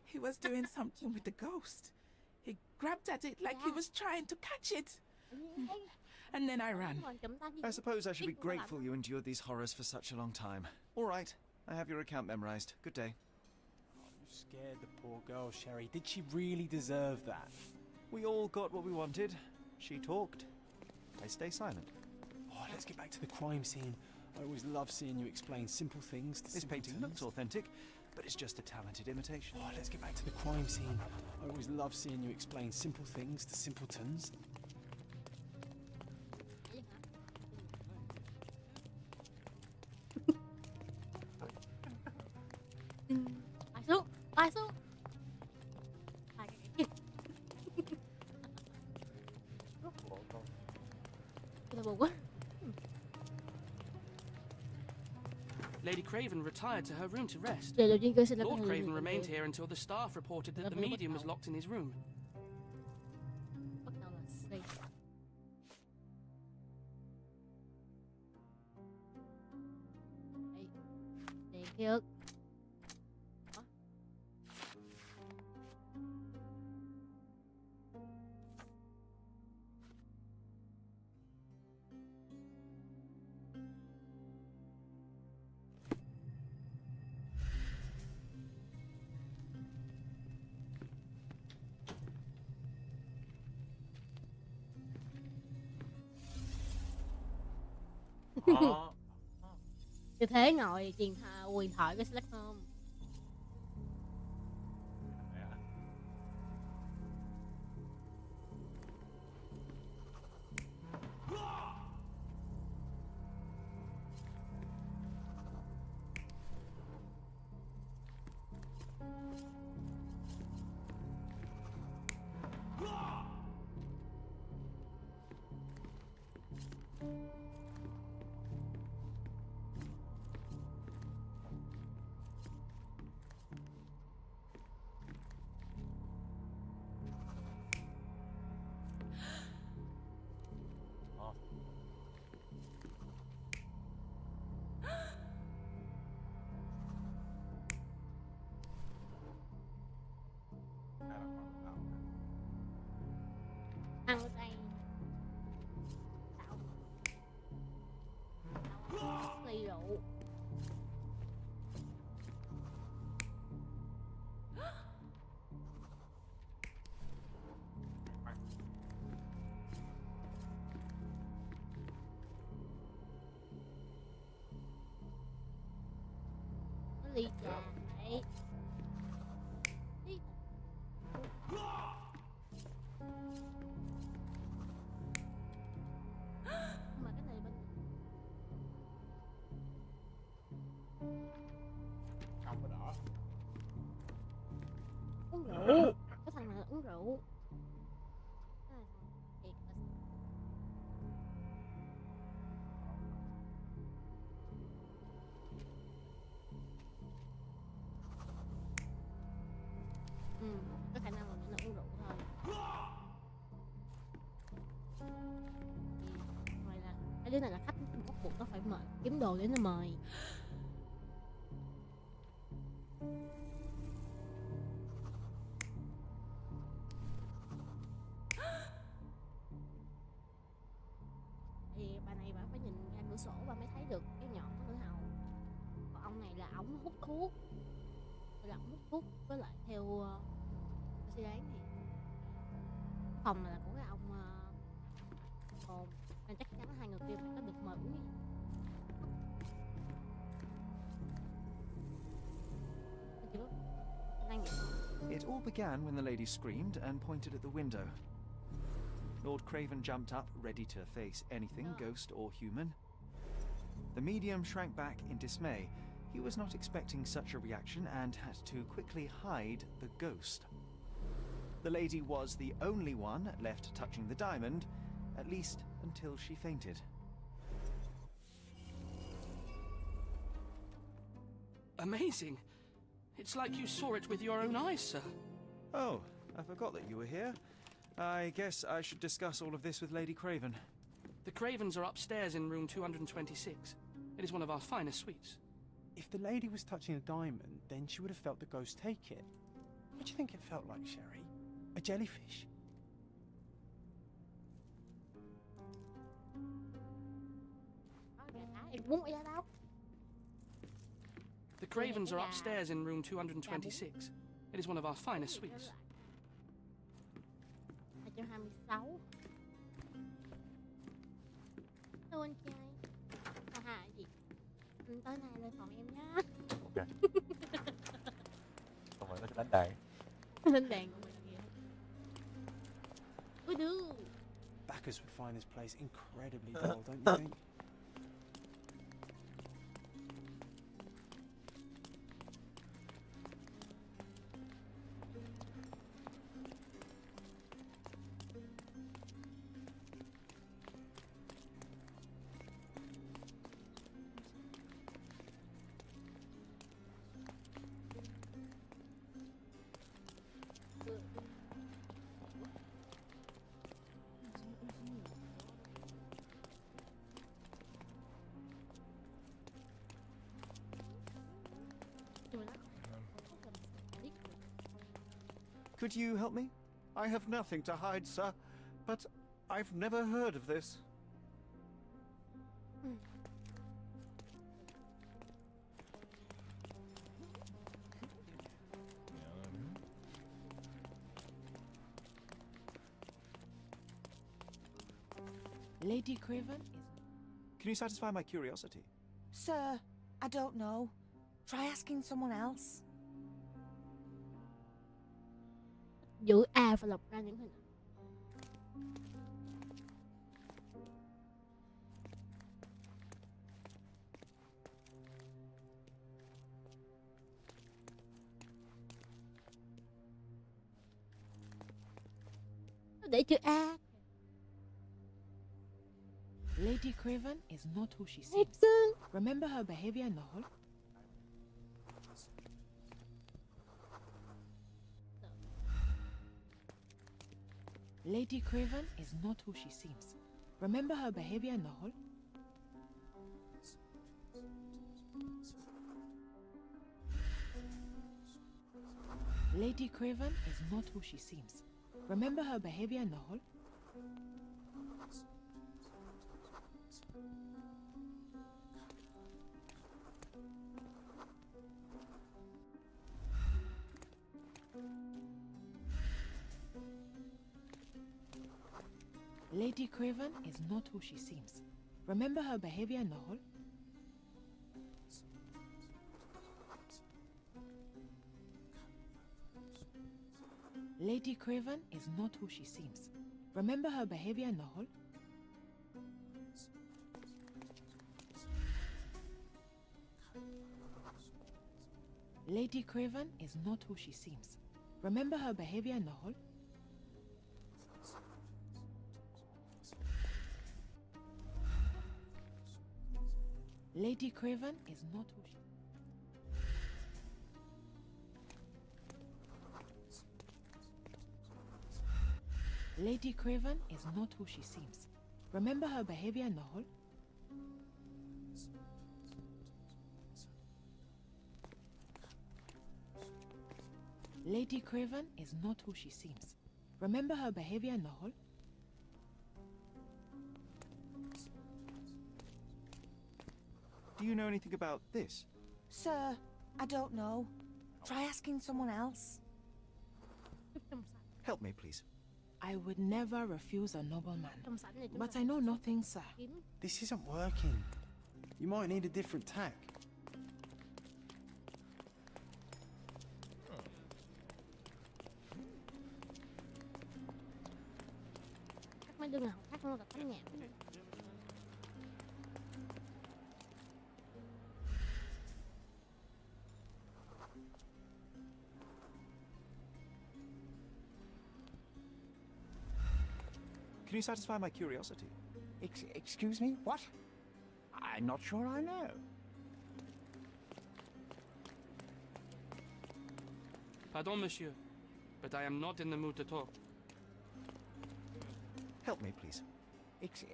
he was doing something with the ghost. He grabbed at it like he was trying to catch it. And then I ran. I suppose I should be grateful you endured these horrors for such a long time. All right, I have your account memorized. Good day. Oh, you scared the poor girl, Sherry. Did she really deserve that? We all got what we wanted. She talked. I stay silent. Oh, let's get back to the crime scene. I always love seeing you explain simple things to This painting looks authentic, but it's just a talented imitation. Oh, let's get back to the crime scene. I always love seeing you explain simple things to simpletons. Ai xuống. Buồn quá. Lady Craven retired to her room to rest. Điều đầu tiên cơ sẽ là Lord Craven remained here until the staff reported that the medium was locked in his room. Bắt đầu là C. Đèn kia. Như thế ngồi huyền thoại với Slack Home. Ăn tay. ly trà vậy. Ly mà cái này bên Không có đỏ. uống rượu. Cái thằng này là uống rượu. Cái này thiệt là có khả năng là nó uống rượu thôi. Rồi là cái đứa này là khách bắt buộc nó phải mời kiếm đồ để nó mời. Thì bà này bà phải nhìn ra cửa sổ bà mới thấy được cái nhọn của nữ hầu. Còn ông này là ổng hút thuốc. Là ổng hút thuốc với lại theo suy đoán thì phòng này là của cái ông còn nên chắc chắn hai người kia phải có được mời uống. It all began when the lady screamed and pointed at the window. Lord Craven jumped up, ready to face anything, ghost or human. The medium shrank back in dismay. He was not expecting such a reaction and had to quickly hide the ghost. The lady was the only one left touching the diamond, at least until she fainted. Amazing. It's like you saw it with your own eyes, sir. Oh, I forgot that you were here. I guess I should discuss all of this with Lady Craven. The Cravens are upstairs in room 226. It is one of our finest suites. If the lady was touching a diamond, then she would have felt the ghost take it. What do you think it felt like, Sherry? A jellyfish? The Cravens are upstairs in room 226. It is one of our finest suites. 226. Đâu anh trai? Hà gì? Tới này lên phòng em nhá. Ok. Xong rồi nó sẽ đánh đàn. Lên đàn của mình kìa. Ui đư. Bacchus would find this place incredibly dull, don't you think? Could you help me? I have nothing to hide, sir, but I've never heard of this. Lady Craven is... Can you satisfy my curiosity? Sir, I don't know. Try asking someone else. Giữ A và lọc ra những hình ảnh. Nó để chữ A. Lady Craven is not who she seems. Remember her behavior in the hall? Lady Craven is not who she seems. Remember her behavior in the hall? Lady Craven is not who she seems. Remember her behavior in the hall? Lady Craven is not who she seems. Remember her behavior in the hall? Lady Craven is not who she seems. Remember her behavior in the hall? Lady Craven is not who she seems. Remember her behavior in the hall? Lady Craven is not who she... Lady Craven is not who she seems. Remember her behavior in the hall? Lady Craven is not who she seems. Remember her behavior in the hall? Do you know anything about this? Sir, I don't know. Try asking someone else. Help me, please. I would never refuse a nobleman. But I know nothing, sir. This isn't working. You might need a different tack. Thắc mấy đừng nào thắc nó là tánh nhạc. Can you satisfy my curiosity? Excuse me? What? I'm not sure I know. Pardon, monsieur, but I am not in the mood to talk. Help me, please.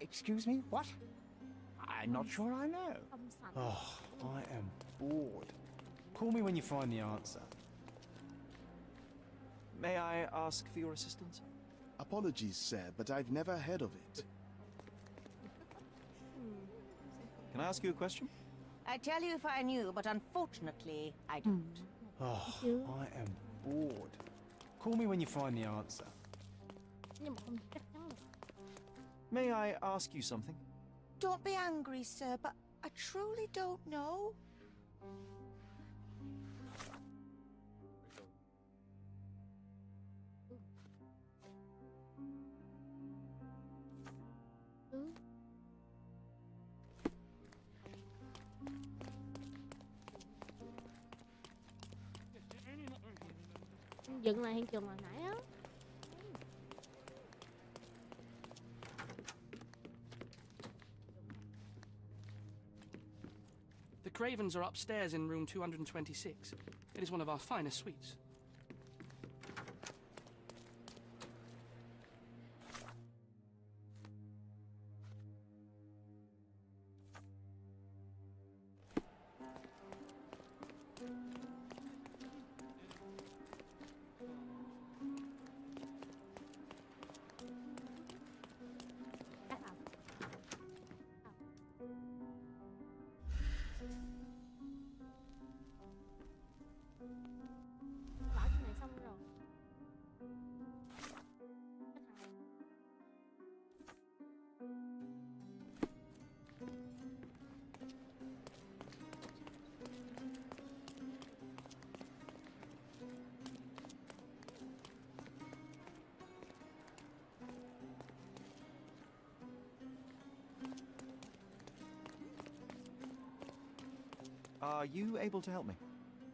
Excuse me? What? I'm not sure I know. Oh, I am bored. Call me when you find the answer. May I ask for your assistance? Apologies, sir, but I've never heard of it. Can I ask you a question? I'd tell you if I knew, but unfortunately, I don't. Oh, I am bored. Call me when you find the answer. Nhưng mà không chắc chắn được. May I ask you something? Don't be angry, sir, but I truly don't know. Dựng lại hiện trường hồi nãy á. The Cravens are upstairs in room 226. It is one of our finest suites. Bảo cái này xong rồi. Are you able to help me?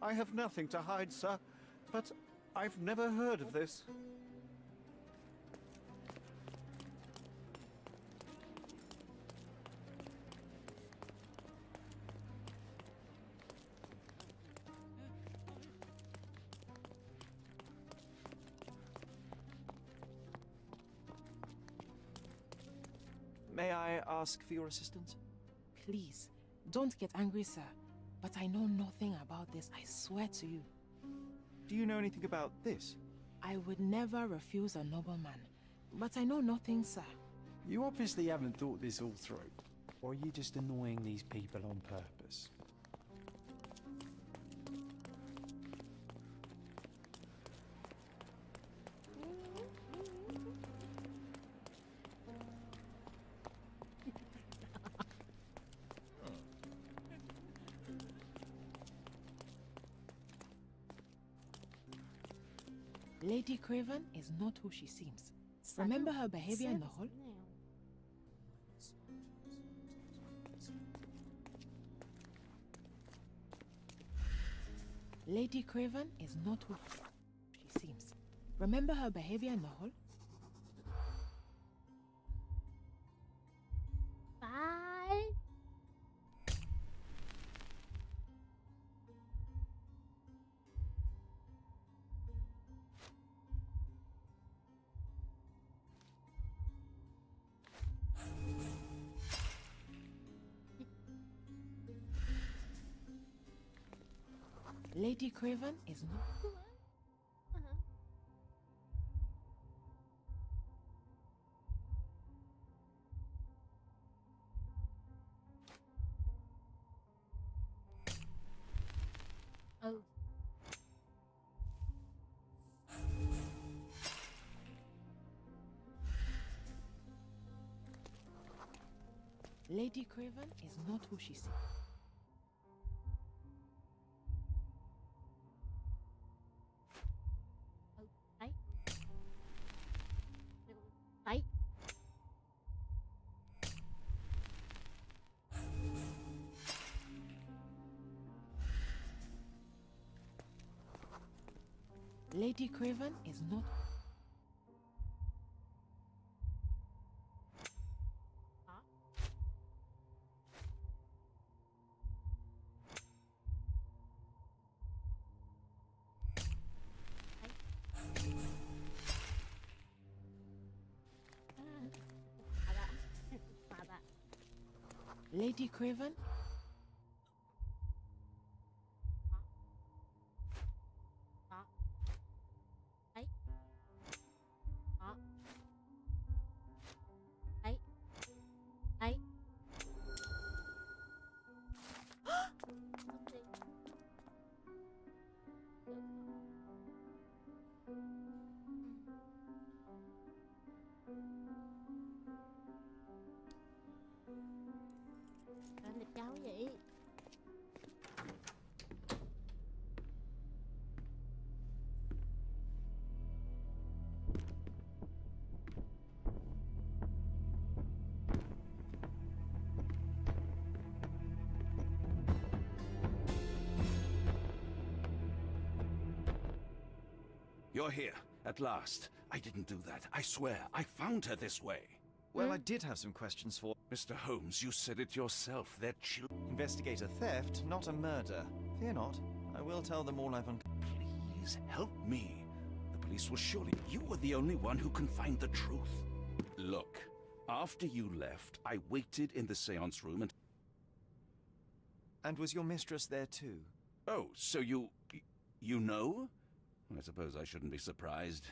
I have nothing to hide, sir, but I've never heard of this. May I ask for your assistance? Please, don't get angry, sir. But I know nothing about this, I swear to you. Do you know anything about this? I would never refuse a nobleman. But I know nothing, sir. You obviously haven't thought this all through. Or are you just annoying these people on purpose? Lady Craven is not who she seems. Remember her behavior in the hall? Lady Craven is not who she seems. Remember her behavior in the hall? Bye. Lady Craven is not. Oh. Lady Craven is not who she seems. Đấy. Đấy. Lady Craven is not. Lady Craven. Đấy. Đó. Đấy. Đấy. Ăn thịt cháu vậy? You're here, at last. I didn't do that. I swear, I found her this way. Well, I did have some questions for... Mr. Holmes, you said it yourself. They're children. Investigate a theft, not a murder. Fear not. I will tell them all I've uncovered. Please, help me. The police will surely... You were the only one who can find the truth. Look, after you left, I waited in the seance room and... And was your mistress there too? Oh, so you know? I suppose I shouldn't be surprised.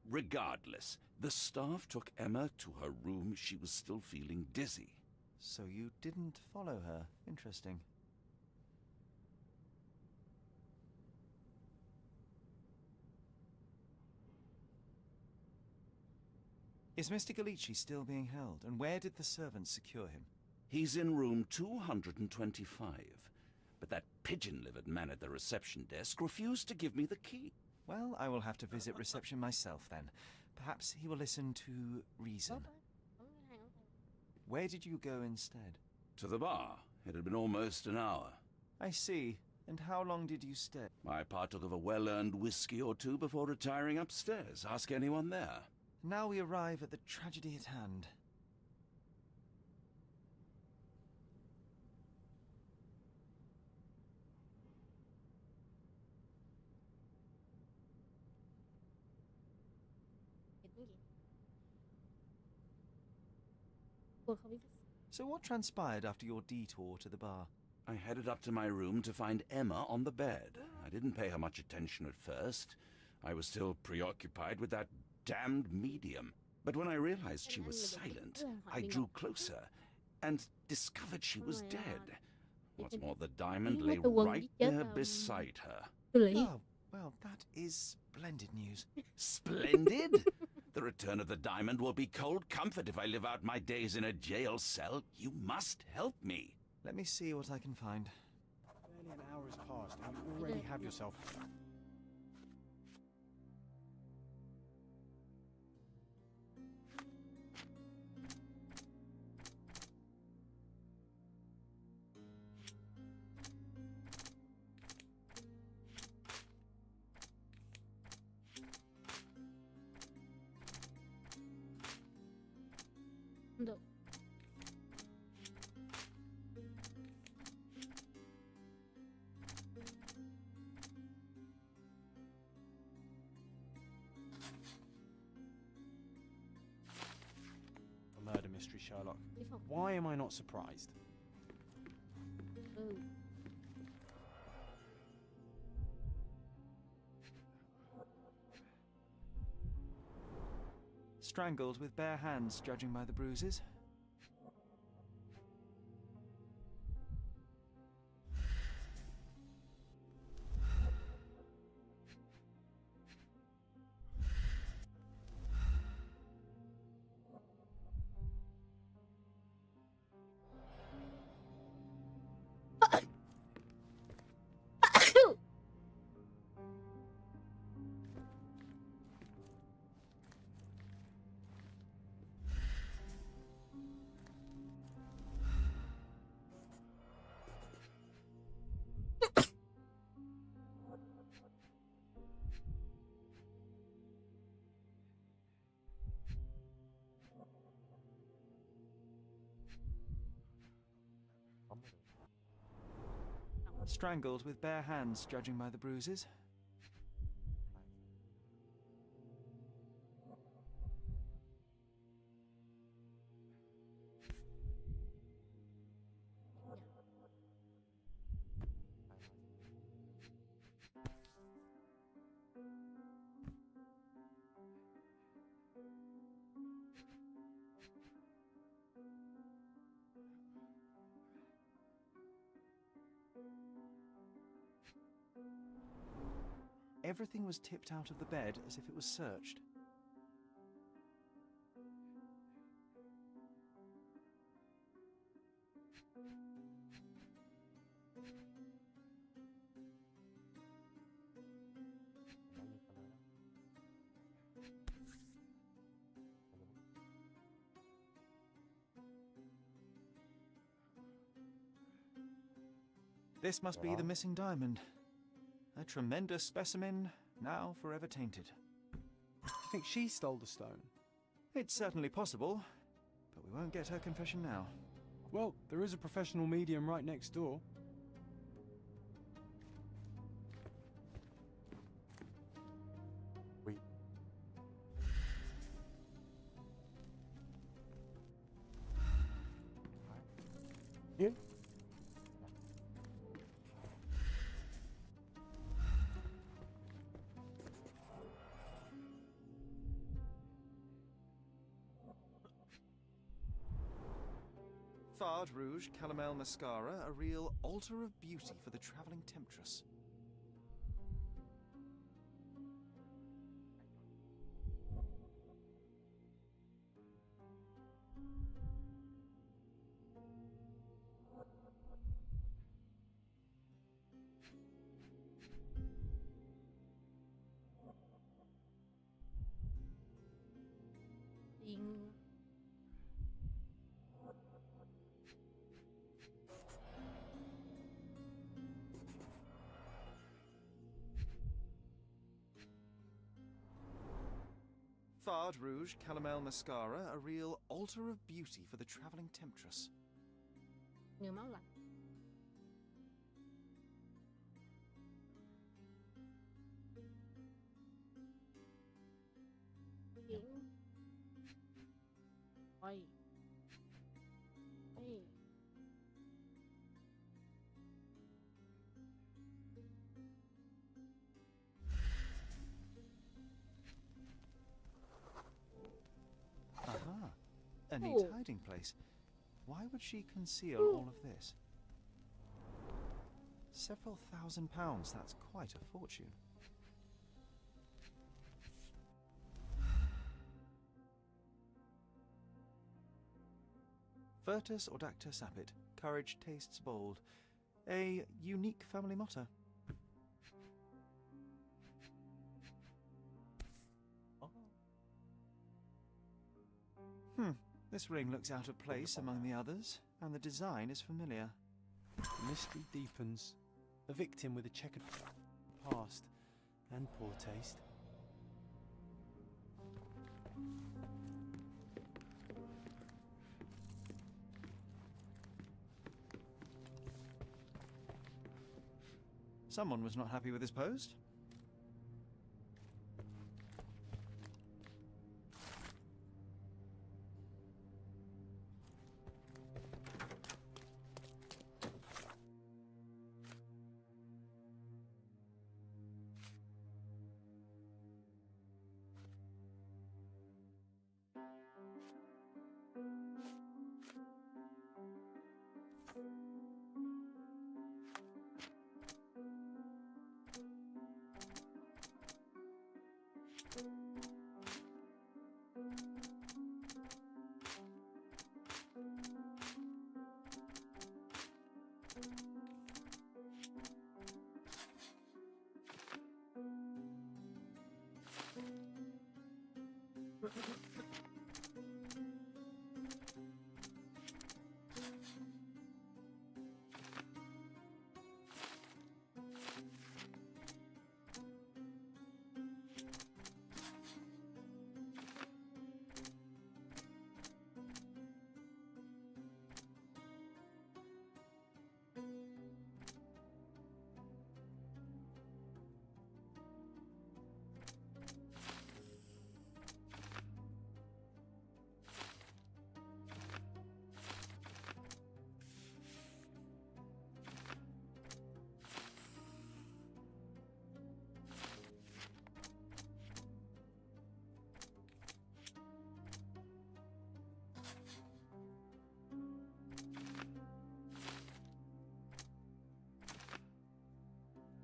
Regardless, the staff took Emma to her room. She was still feeling dizzy. So you didn't follow her. Interesting. Is Mr. Galici still being held? And where did the servants secure him? He's in room 225. But that pigeon-livered man at the reception desk refused to give me the key. Well, I will have to visit reception myself then. Perhaps he will listen to reason. Where did you go instead? To the bar. It had been almost an hour. I see. And how long did you stay? I partook of a well-earned whiskey or two before retiring upstairs. Ask anyone there. Now we arrive at the tragedy at hand. So what transpired after your detour to the bar? I headed up to my room to find Emma on the bed. I didn't pay her much attention at first. I was still preoccupied with that damned medium. But when I realized she was silent, I drew closer and discovered she was dead. What's more, the diamond lay right there beside her. Oh, well, that is splendid news. Splendid? The return of the diamond will be cold comfort if I live out my days in a jail cell. You must help me. Let me see what I can find. Barely an hour has passed and you already have yourself... Không được. A murder mystery, Sherlock. Why am I not surprised? Ừ. Strangled with bare hands, judging by the bruises. Strangled with bare hands, judging by the bruises. Everything was tipped out of the bed as if it was searched. This must be the missing diamond. A tremendous specimen, now forever tainted. Do you think she stole the stone? It's certainly possible, but we won't get her confession now. Well, there is a professional medium right next door. You? Fard Rouge Calomel Mascara, a real altar of beauty for the travelling temptress. Yên. Fard Rouge Calomel Mascara, a real altar of beauty for the travelling temptress. Người máu lạnh. Chuyển. Ôi. Ê. Aha! A neat Oh. hiding place. Why would she conceal all of this? Several £1,000s, that's quite a fortune. Virtus Audacta Sapit, courage tastes bold. A unique family motto. This ring looks out of place among the others, and the design is familiar. The mystery deepens. A victim with a checkered past and poor taste. Someone was not happy with his post.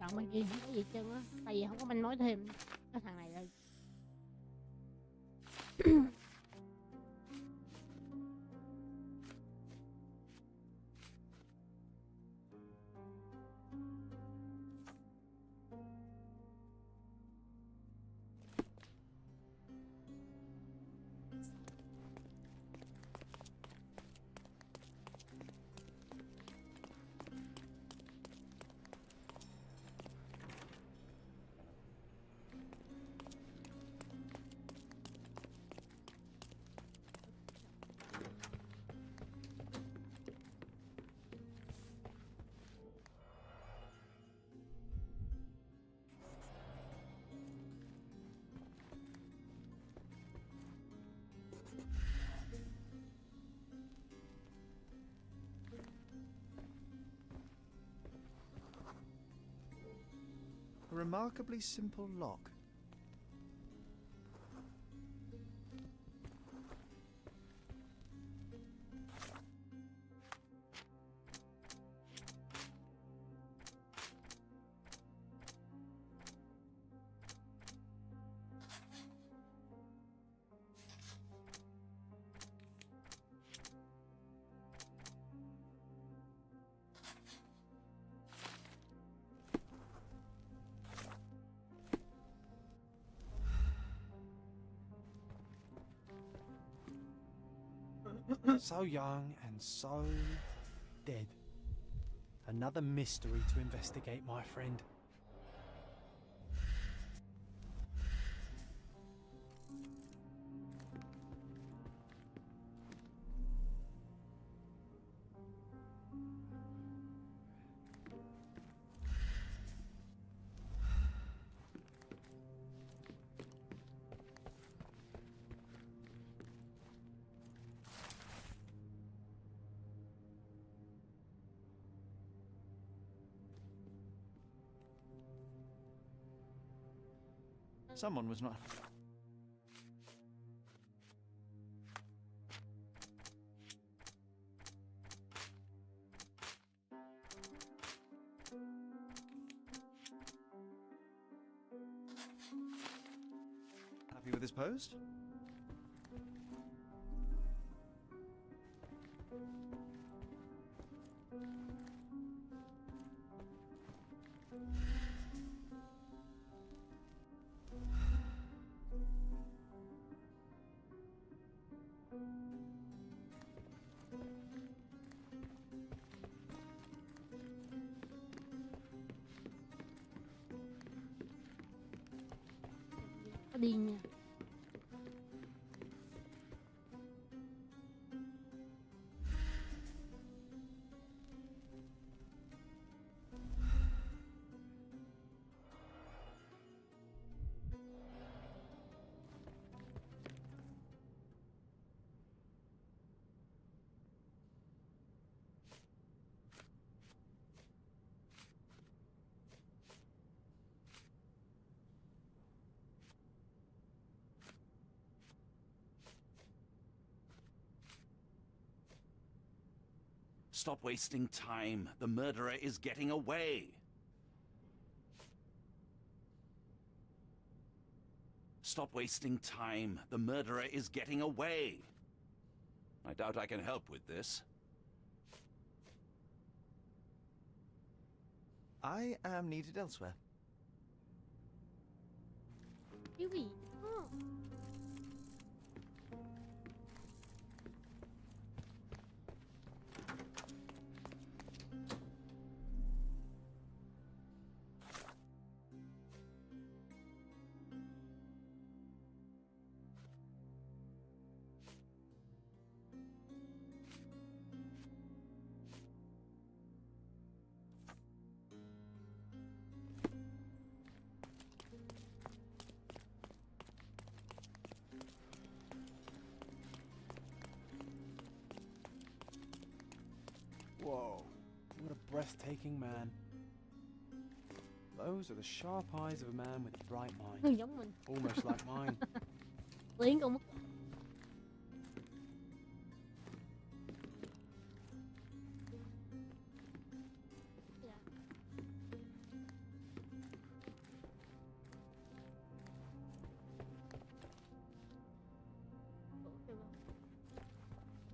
Chọn bên kia không có gì hết trơn á, tại vì không có manh mối thêm cái thằng này rồi. A remarkably simple lock. So young and so dead. Another mystery to investigate, my friend. Someone was not. Happy with his post? Có điên nha. Stop wasting time. The murderer is getting away. Stop wasting time. The murderer is getting away. I doubt I can help with this. I am needed elsewhere. Chouli. Oh. Whoa, what a breathtaking man. Those are the sharp eyes of a man with a bright mind. Giống mình. Almost like mine. Tiếng cũng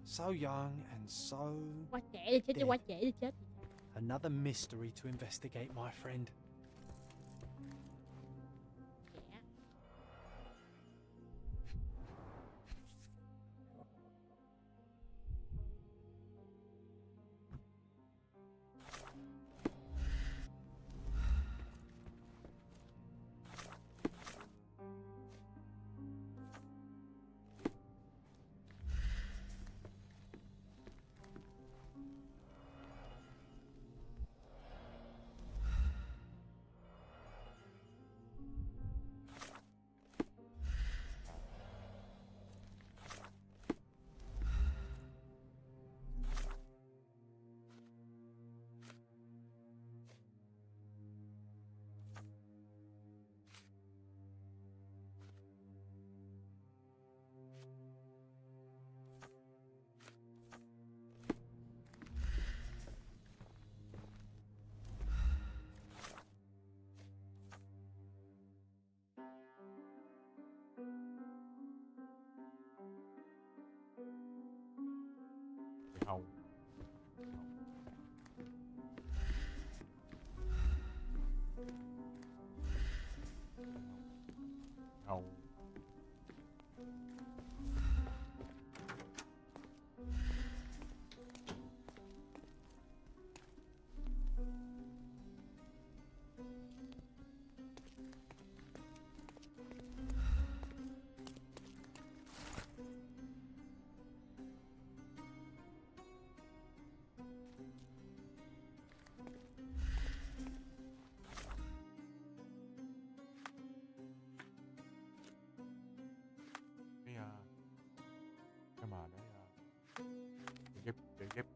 So young and so quá trẻ đi chết, chứ quá trẻ đi chết. another mystery to investigate, my friend. Không. Không. Cái mà đấy để ghép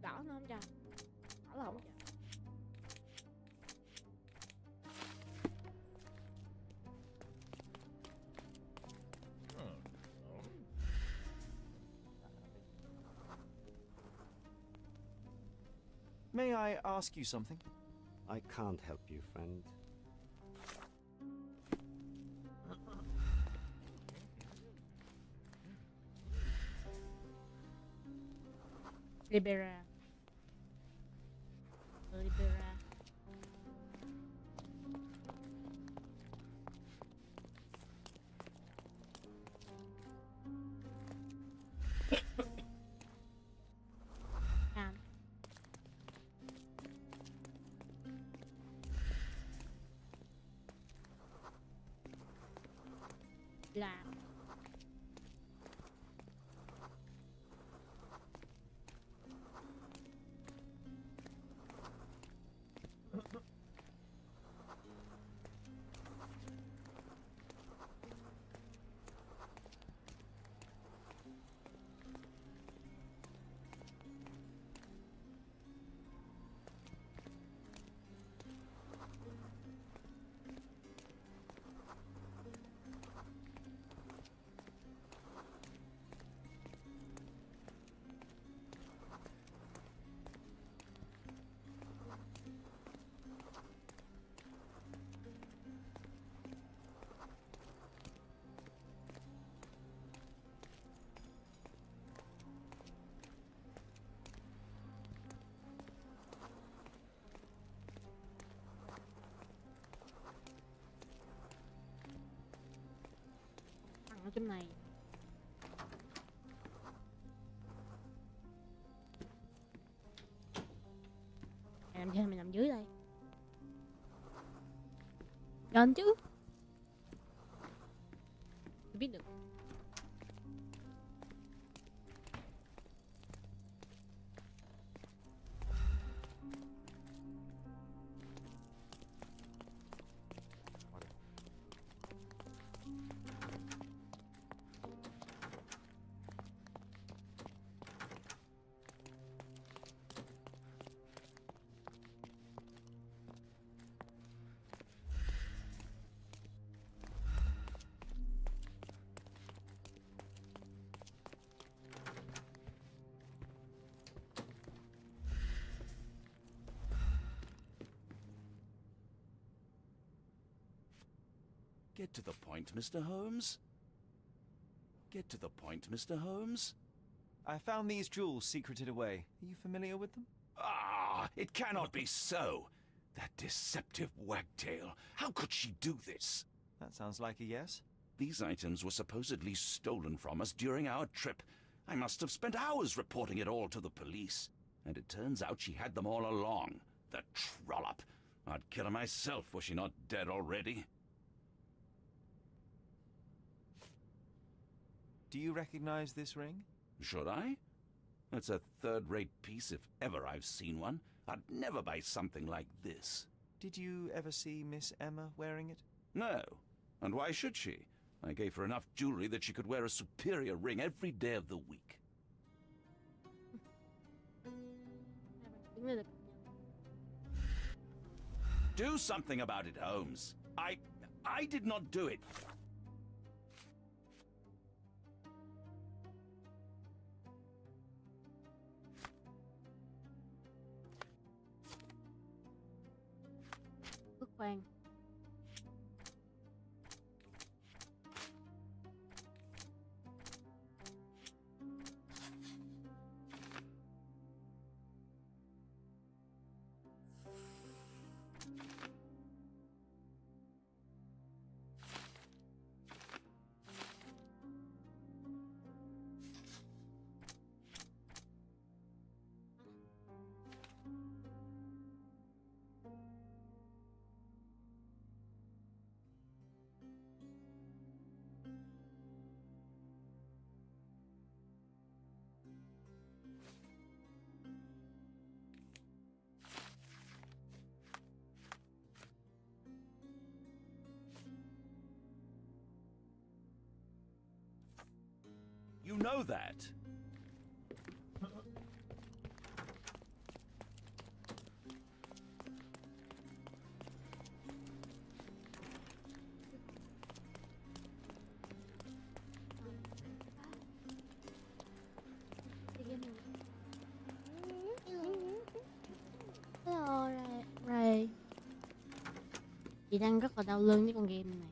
Đỏ nó không trời. Đỏ là không trời. May I ask you something? I can't help you, friend. Libera. Libera. Làm. Làm. ở trong này. Mày nằm trên hay mày nằm dưới đây? Lên chứ. Tôi biết được. Get to the point, Mr. Holmes. Get to the point, Mr. Holmes. I found these jewels secreted away. Are you familiar with them? Ah, it cannot be so. That deceptive wagtail. How could she do this? That sounds like a yes. These items were supposedly stolen from us during our trip. I must have spent hours reporting it all to the police. And it turns out she had them all along. The trollop. I'd kill her myself were she not dead already. Do you recognize this ring? Should I? It's a third-rate piece if ever I've seen one. I'd never buy something like this. Did you ever see Miss Emma wearing it? No. And why should she? I gave her enough jewelry that she could wear a superior ring every day of the week. Do something about it, Holmes. I did not do it. Khoan. You know that. Hello, Ray. Chị đang rất là đau lưng với con game này.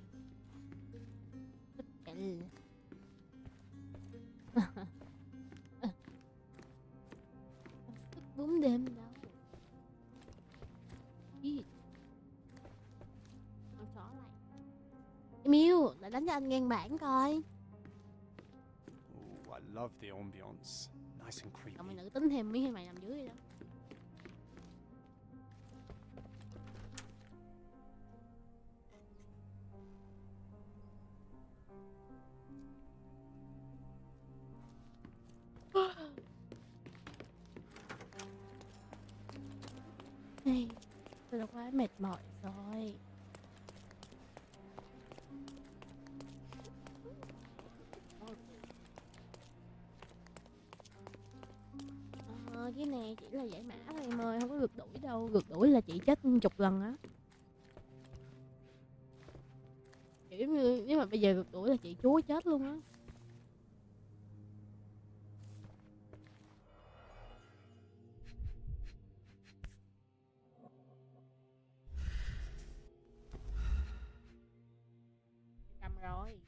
Tất cả thức 4 đêm đâu. Gì? Con chó lại. Miu, lại đánh cho anh ngang bảng coi. Oh, I love the ambience. Nice and creepy. Còn mày nữ tính thêm miếng hay mày nằm dưới vậy đó. Này, tôi đã quá mệt mỏi rồi. Cái này chỉ là giải mã thôi em ơi, không có rượt đuổi đâu. Rượt đuổi là chị chết chục lần á. Kiểu như nếu mà bây giờ rượt đuổi là chị chúa chết luôn á. Cầm rồi.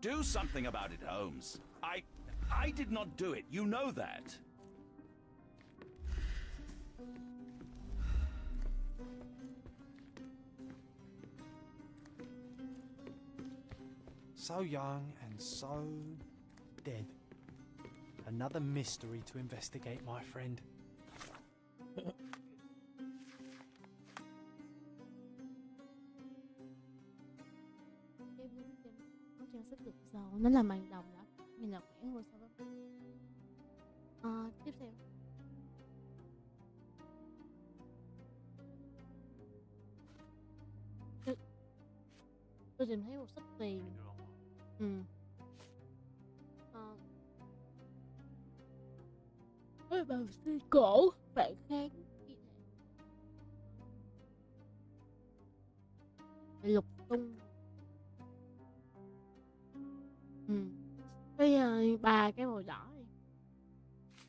Do something about it, Holmes. I did not do it. You know that. So young and so dead. Another mystery to investigate, my friend. Nó trang sức được dầu, nó làm bằng đồng đã nhìn là khỏe hơn so với tiếp theo tôi tìm thấy một sấp tiền. Với bằng xương cổ bạn kháng thi thể lục tung. Cái ba cái màu đỏ này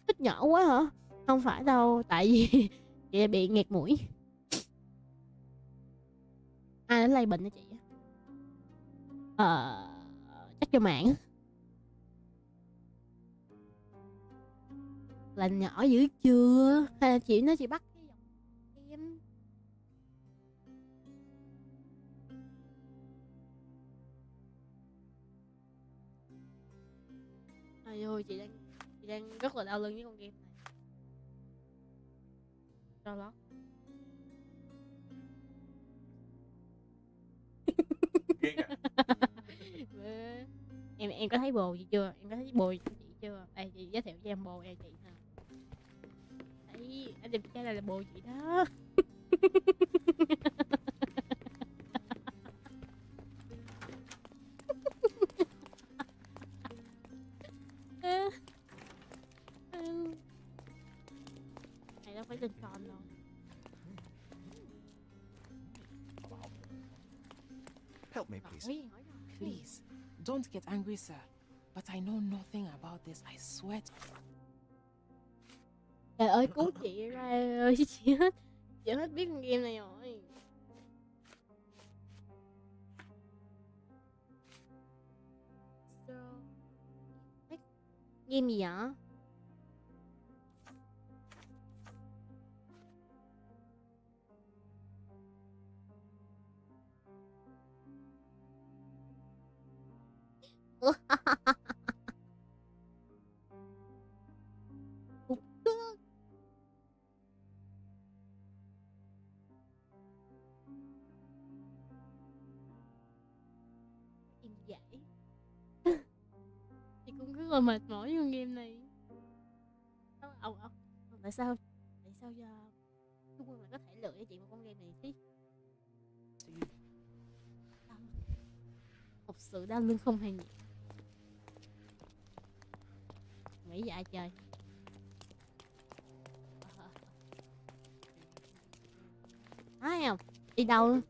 thích nhỏ quá hả? Không phải đâu, tại vì chị bị nghẹt mũi. Ai đến lây bệnh hả chị? Chắc cho mạng. Là nhỏ dữ chưa? Hay là chị nó chỉ bắt cái dòng em? Ôi chị đang rất là đau lưng với con game này. Sao đó? Em có thấy bồ gì chưa? Em có thấy bồ chị chưa? Đây chị giới thiệu cho em bồ em chị nè. Đấy, anh đẹp trai này là bồ chị đó. Này đâu phải tên con đâu. Help me, please. Please, don't get angry, sir. But I know nothing about this, I swear. Trời ơi, cứu chị ra ơi, chị hết biết con game này rồi. Game gì vậy? Em dạy. Chị cũng rất là mệt mỏi với con game này. Tại sao Trung Quân lại có thể lựa cho chị một con game này chứ? Một sự đau lưng không hề nhẹ. Nghĩ vậy ai chơi? Thấy không? Đi đâu?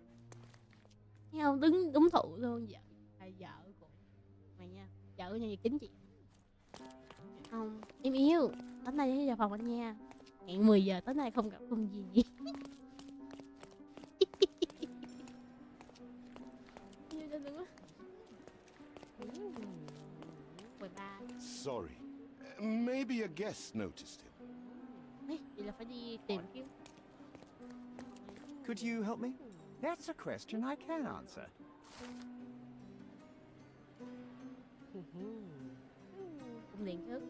Thấy không? Đứng đúng thủ luôn. Vợ hay vợ của mày nha. Vợ nhà gì kính chị. Không, em yêu. Tối nay đi vào phòng anh nha. Hẹn 10 giờ tối nay không gặp không gì. Sorry. Maybe a guest noticed him. Vậy là phải đi tìm kiếm. Could you help me? That's a question I can answer. Cũng điện thức.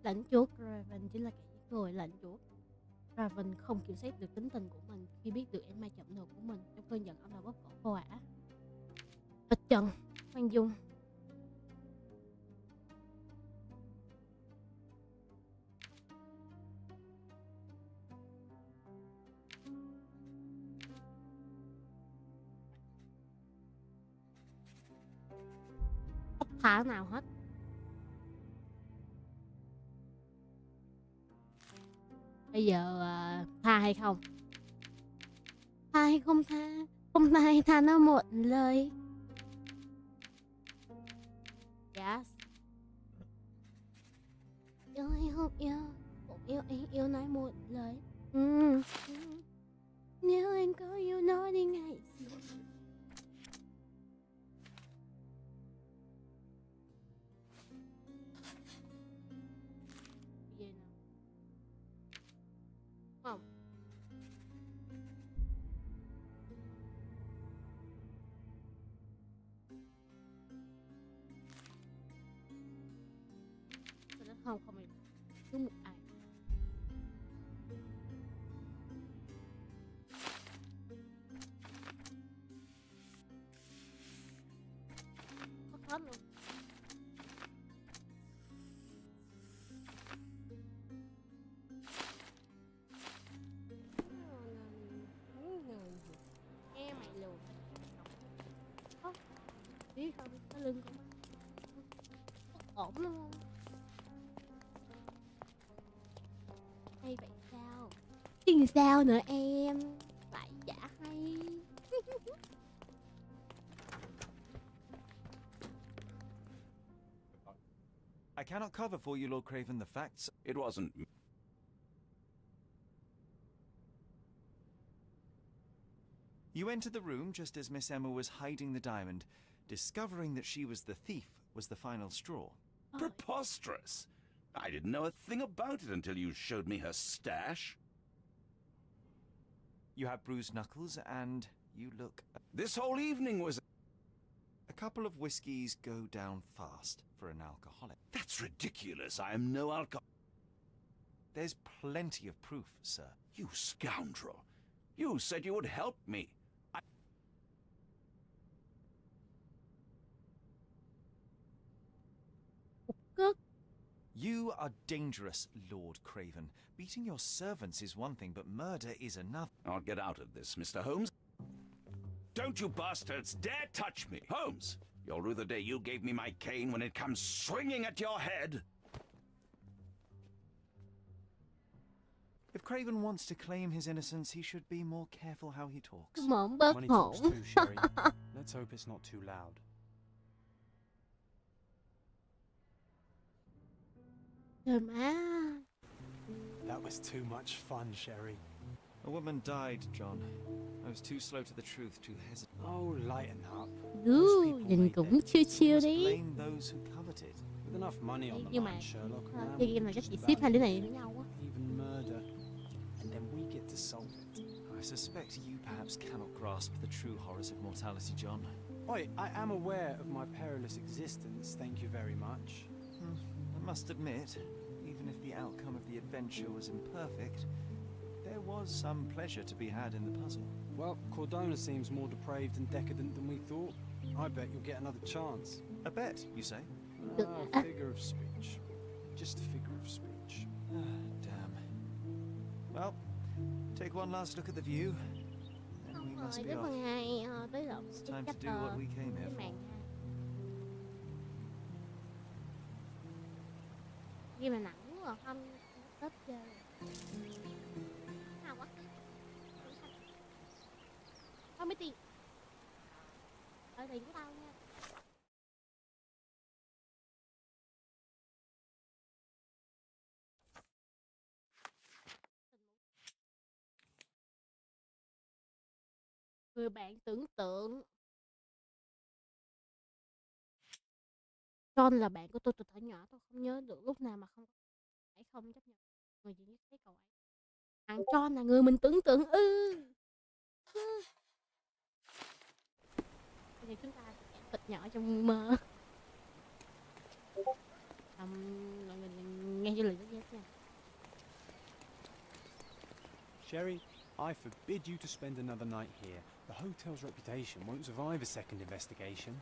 Lãnh chúa Raven chính là kẻ giết người. Lãnh chúa Raven không kiểm soát được tính tình của mình khi biết được Emma chậm đồ của mình. Trong cơn giận, ông đã bóp cổ cô ả. Ít chân, khoan dung. Không thả nào hết. Bây giờ tha hay không? Tha hay không tha? Không tha hay tha nó một lời. Yes. Yêu hay không yêu? Cũng yêu anh yêu nói một lời. Nếu anh có yêu nó đi ngày xưa. Không. Không phải cứ một ai. Có hết luôn. Nghe mày lùn. Biết không, cái lưng của mày ổn luôn. Hay vậy sao? Chứ sao nữa em? Lại chả hay. I cannot cover for you, Lord Craven, the facts. It wasn't. You entered the room just as Miss Emma was hiding the diamond. Discovering that she was the thief was the final straw. Preposterous! I didn't know a thing about it until you showed me her stash. You have bruised knuckles and you look... This whole evening was... A couple of whiskies go down fast for an alcoholic. That's ridiculous. I am no alcoholic. There's plenty of proof, sir. You scoundrel. You said you would help me. You are dangerous, Lord Craven. Beating your servants is one thing, but murder is another. I'll get out of this, Mr. Holmes. Don't you bastards dare touch me! Holmes, you'll rue the day you gave me my cane when it comes swinging at your head! If Craven wants to claim his innocence, he should be more careful how he talks. Money talks too, Sherry. Let's hope it's not too loud. That was too much fun, Sherry. A woman died, John. I was too slow to the truth, too hesitant. Oh, lighten up. Nhìn cũng chill chill đi. Blame those who coveted. With enough money on the Nhưng mà line, Sherlock, khi mà chắc chị ship hai đứa này với nhau á. even murder, and then we get to solve it. I suspect you perhaps cannot grasp the true horrors of mortality, John. Oi, I am aware of my perilous existence, thank you very much. I must admit, even if the outcome of the adventure was imperfect, there was some pleasure to be had in the puzzle. Well, Cordona seems more depraved and decadent than we thought. I bet you'll get another chance. A bet, you say? A figure of speech. Just a figure of speech. Damn. Well, take one last look at the view, and we must be off. It's time to do what we came here for. Khi mà nặng quá không tết chơi. Nào quá. Tao mới tiền. Ở đây của tao nha. Người bạn tưởng tượng. John là bạn của tôi từ thuở nhỏ, tôi không nhớ được lúc nào mà không phải không chấp nhận người duy nhất thấy cậu ấy. Thằng John là người mình tưởng tượng Bây giờ chúng ta sẽ kẻ thịt nhỏ trong mơ. Mọi người nghe cho lời rất nha. Sherry, I forbid you to spend another night here. The hotel's reputation won't survive a second investigation.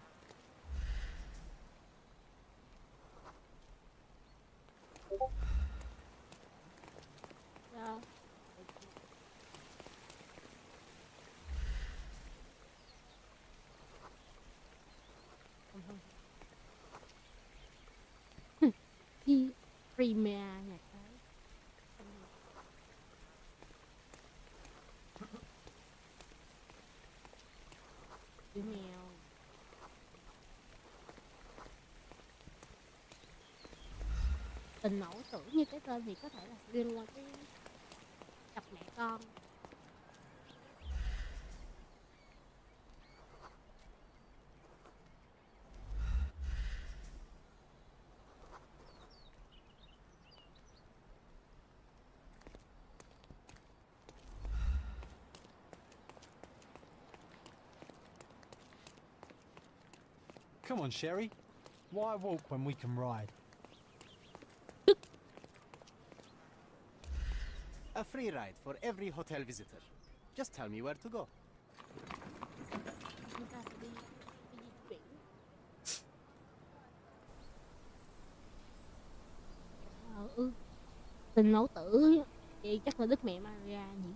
Premier nhạc đấy. Chữ mèo. Tình mẫu tử như cái tên thì có thể là sẽ liên quan tới cặp mẹ con. Come on, Sherry. Why walk when we can ride? A free ride for every hotel visitor. Just tell me where to go. Chúng ta sẽ đi di chuyển. Tình mẫu tử thì chắc là đức mẹ Maria nhỉ.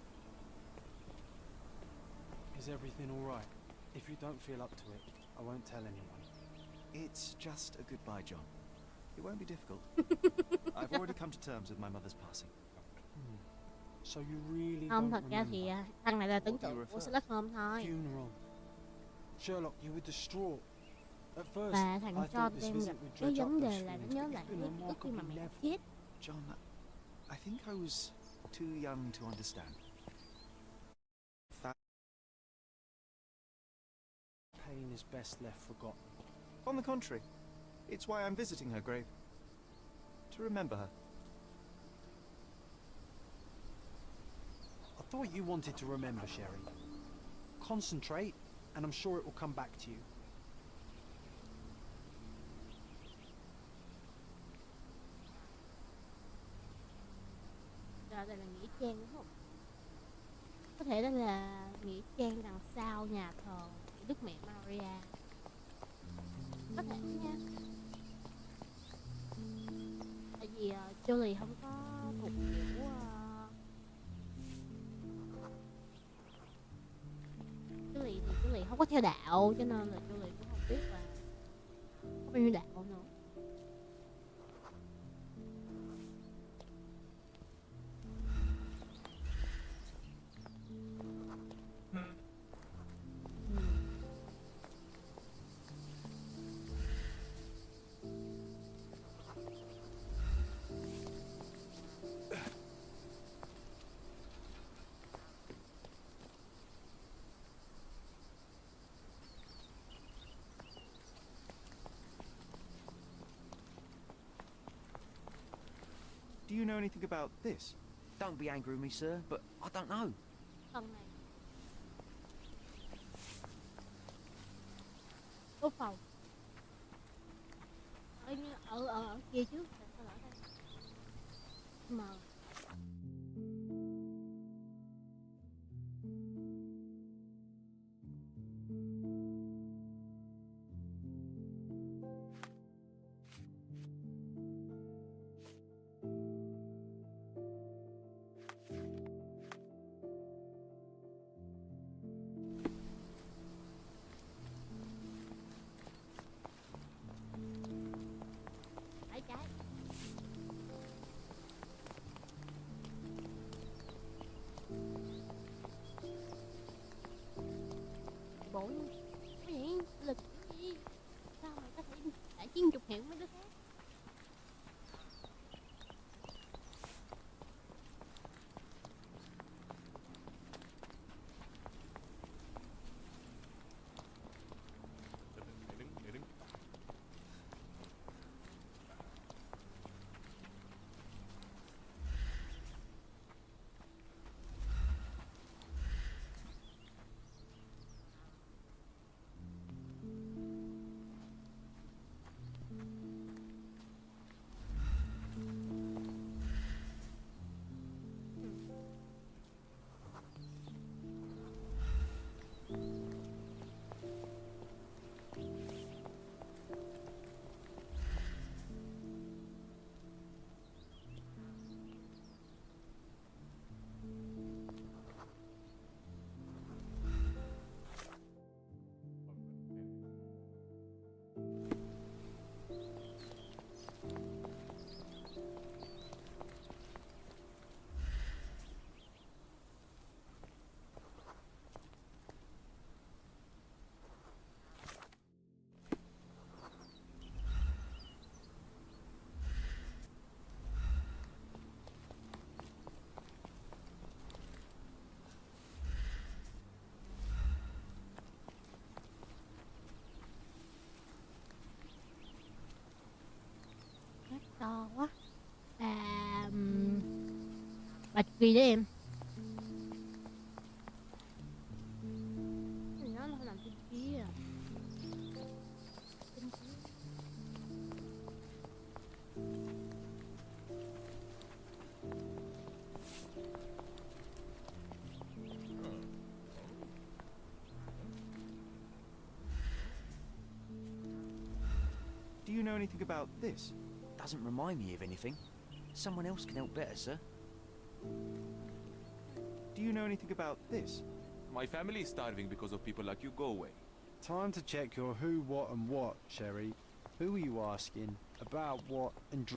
Is everything all right? If you don't feel up to it, I won't tell anyone. It's just a goodbye, John. It won't be difficult. I've already come to terms with my mother's passing. So you really Không, don't thật ra thì remember? thằng này là tưởng What do you tượng của refer? Sherlock Holmes thôi. Funeral. Sherlock, you were distraught. At first, Và I thằng thought John this đem visit gặp would cái dredge up vấn those đề là nó feelings, nhớ but lại it's been ký ức khi mà remarkably mẹ level. chết. John, I think I was too young to understand. Pain is best left forgotten. On the contrary, it's why I'm visiting her grave. To remember her. I thought you wanted to remember, Sherry. Concentrate, and I'm sure it will come back to you. Rồi đây là nghĩa trang đúng không? Có thể đây là nghĩa trang đằng sau nhà thờ của Đức Mẹ Maria. Có thể nha. Tại vì Chouli không có thuộc kiểu Chouli không có theo đạo, cho nên là Chouli cũng không biết là có bao nhiêu đạo nữa. Do you know anything about this? Don't be angry with me, sir, but I don't know. Phần này có phòng ở kia trước, sao ở đây mờ. Cái bộ cái gì lực cái gì sao mà có thể đã chiên chục hiệu mấy đứa khác. Bạch kỳ đấy em. Nó là làm cái kia à. Do you know anything about this? Doesn't remind me of anything. Someone else can help better, sir. Do you know anything about this? My family is starving because of people like you. Go away. Time to check your who, what, and what, Sherry. Who are you asking? About what and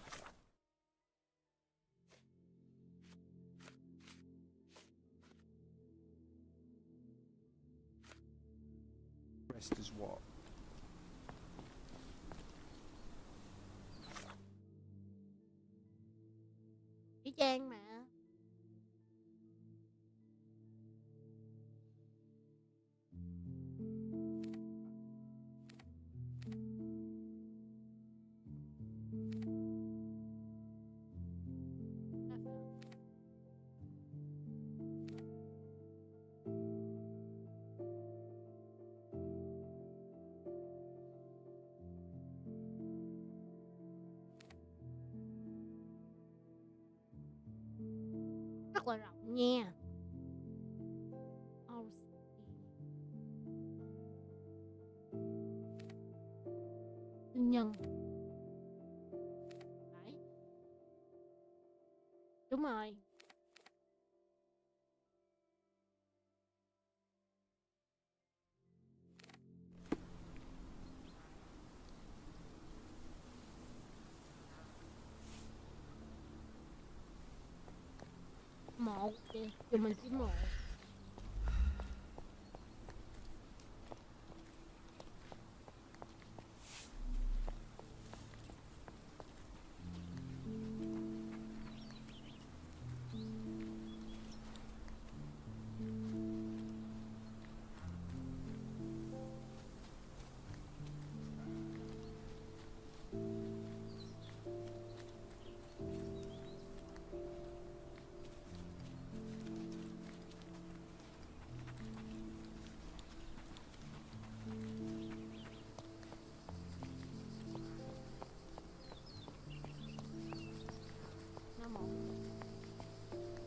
rest is what? Y chang mà. Rất là rộng nha. Tư nhân. Phải. Đúng rồi. Một kìa, dùng mình chỉ một.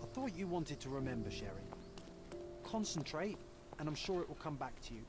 I thought you wanted to remember, Sherry. Concentrate, and I'm sure it will come back to you.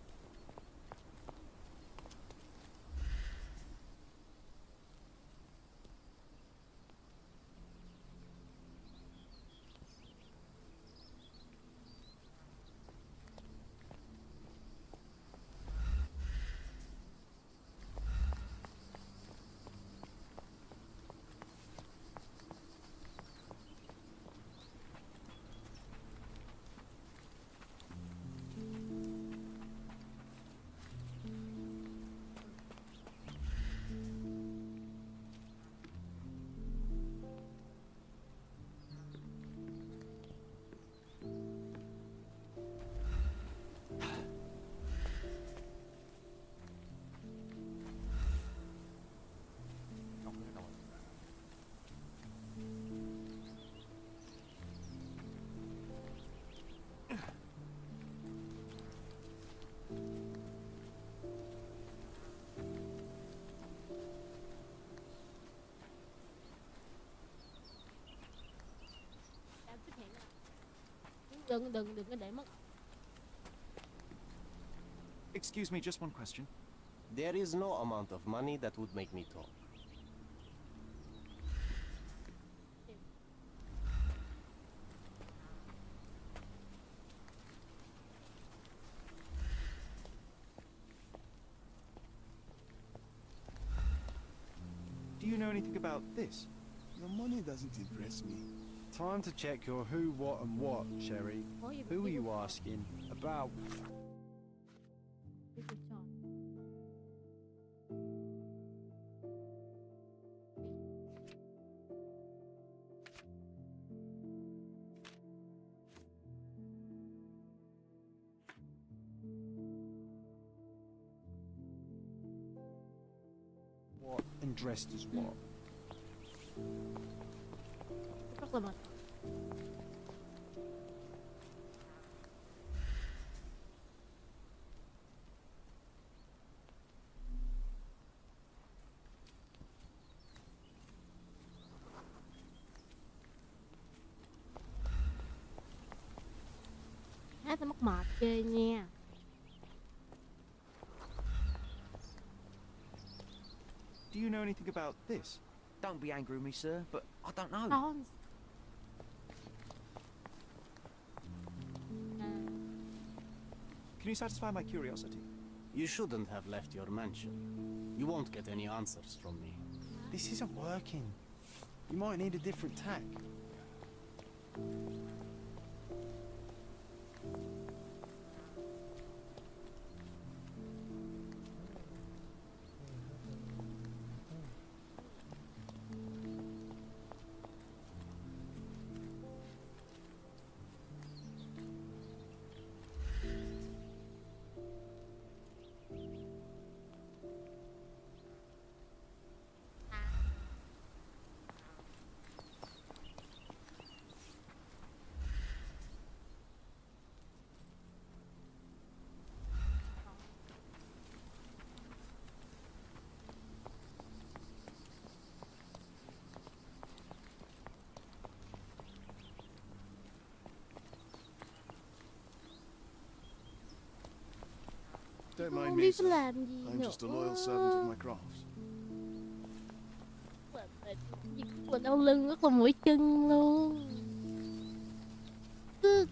Đừng có để mất. Excuse me, just one question. There is no amount of money that would make me talk. Do you know anything about this? Your money doesn't impress me. Time to check your who, what, and what, Sherry. Who are you asking? About... What and dressed as what? Rất là mệt. nó mắc mệt ghê nha. Do you know anything about this? Don't be angry with me, sir, but I don't know. Con. Can you satisfy my curiosity? You shouldn't have left your mansion. You won't get any answers from me. This isn't working. You might need a different tack. Don't Không mind me, biết sir. làm gì I'm nữa. just a loyal servant of my craft. Mình đau lưng rất là mỏi chân luôn. Cứ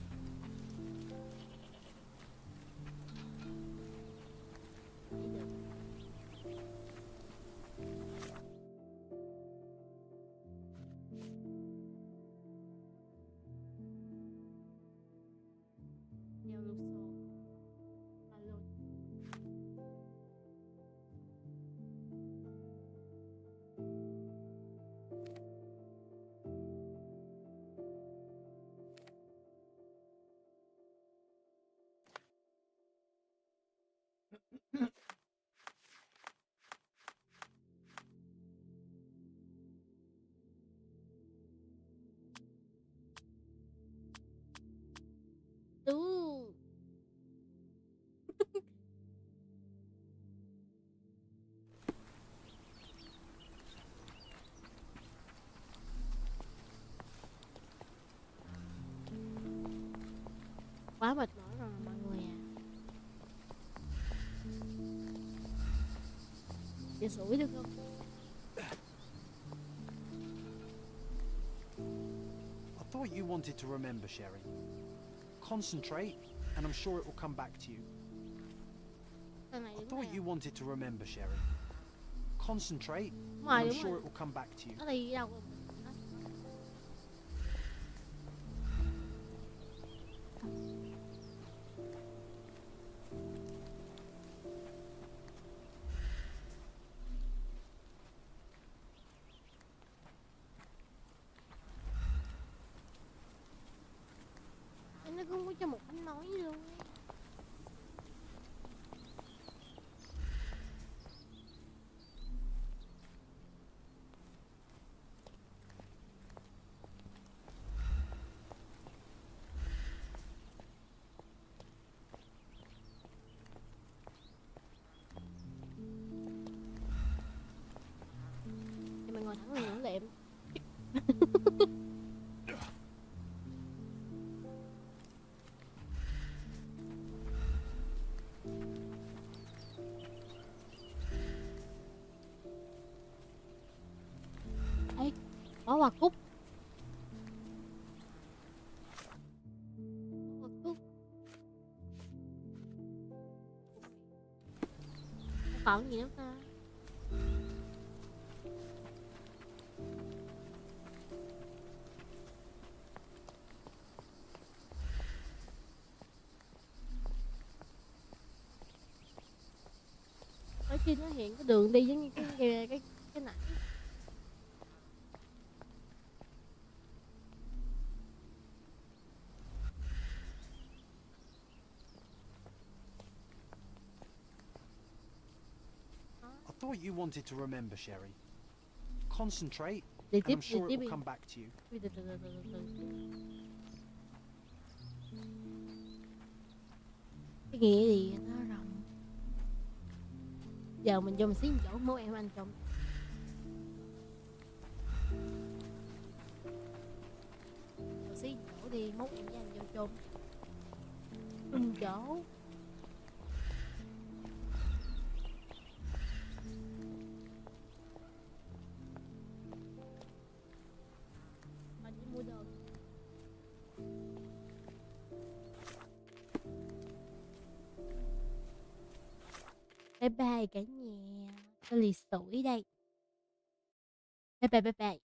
Ooh. Quá mệt mỏi rồi mọi người à. Chị sủi được không? I thought you wanted to remember, Sherry. Concentrate, and I'm sure it will come back to you. I thought you wanted to remember, Sherry. Concentrate, and I'm đúng sure rồi. it will come back to you. Ở đây đâu? Nó không có cho một anh nói luôn. Thì mình ngồi thẳng người nữa liệm. Ê, có hoa cúc. Hoa cúc. Còn gì nữa ta? Ở trên nó hiện cái đường đi giống như cái nãy. I thought you wanted to remember, Sherry. Concentrate, Đi and tiếp, I'm sure đi it tiếp will đi. come back to you. Từ từ từ từ từ từ. Cái nghĩa gì nó rộng. Giờ mình vô mình xí một chỗ mốt em ăn trong. Xí một chỗ đi mốt em với anh vô chôn. chỗ. Mà đi mua đồ. Bye bye cả nhà. Tôi lì sủi đây. Bye bye bye bye.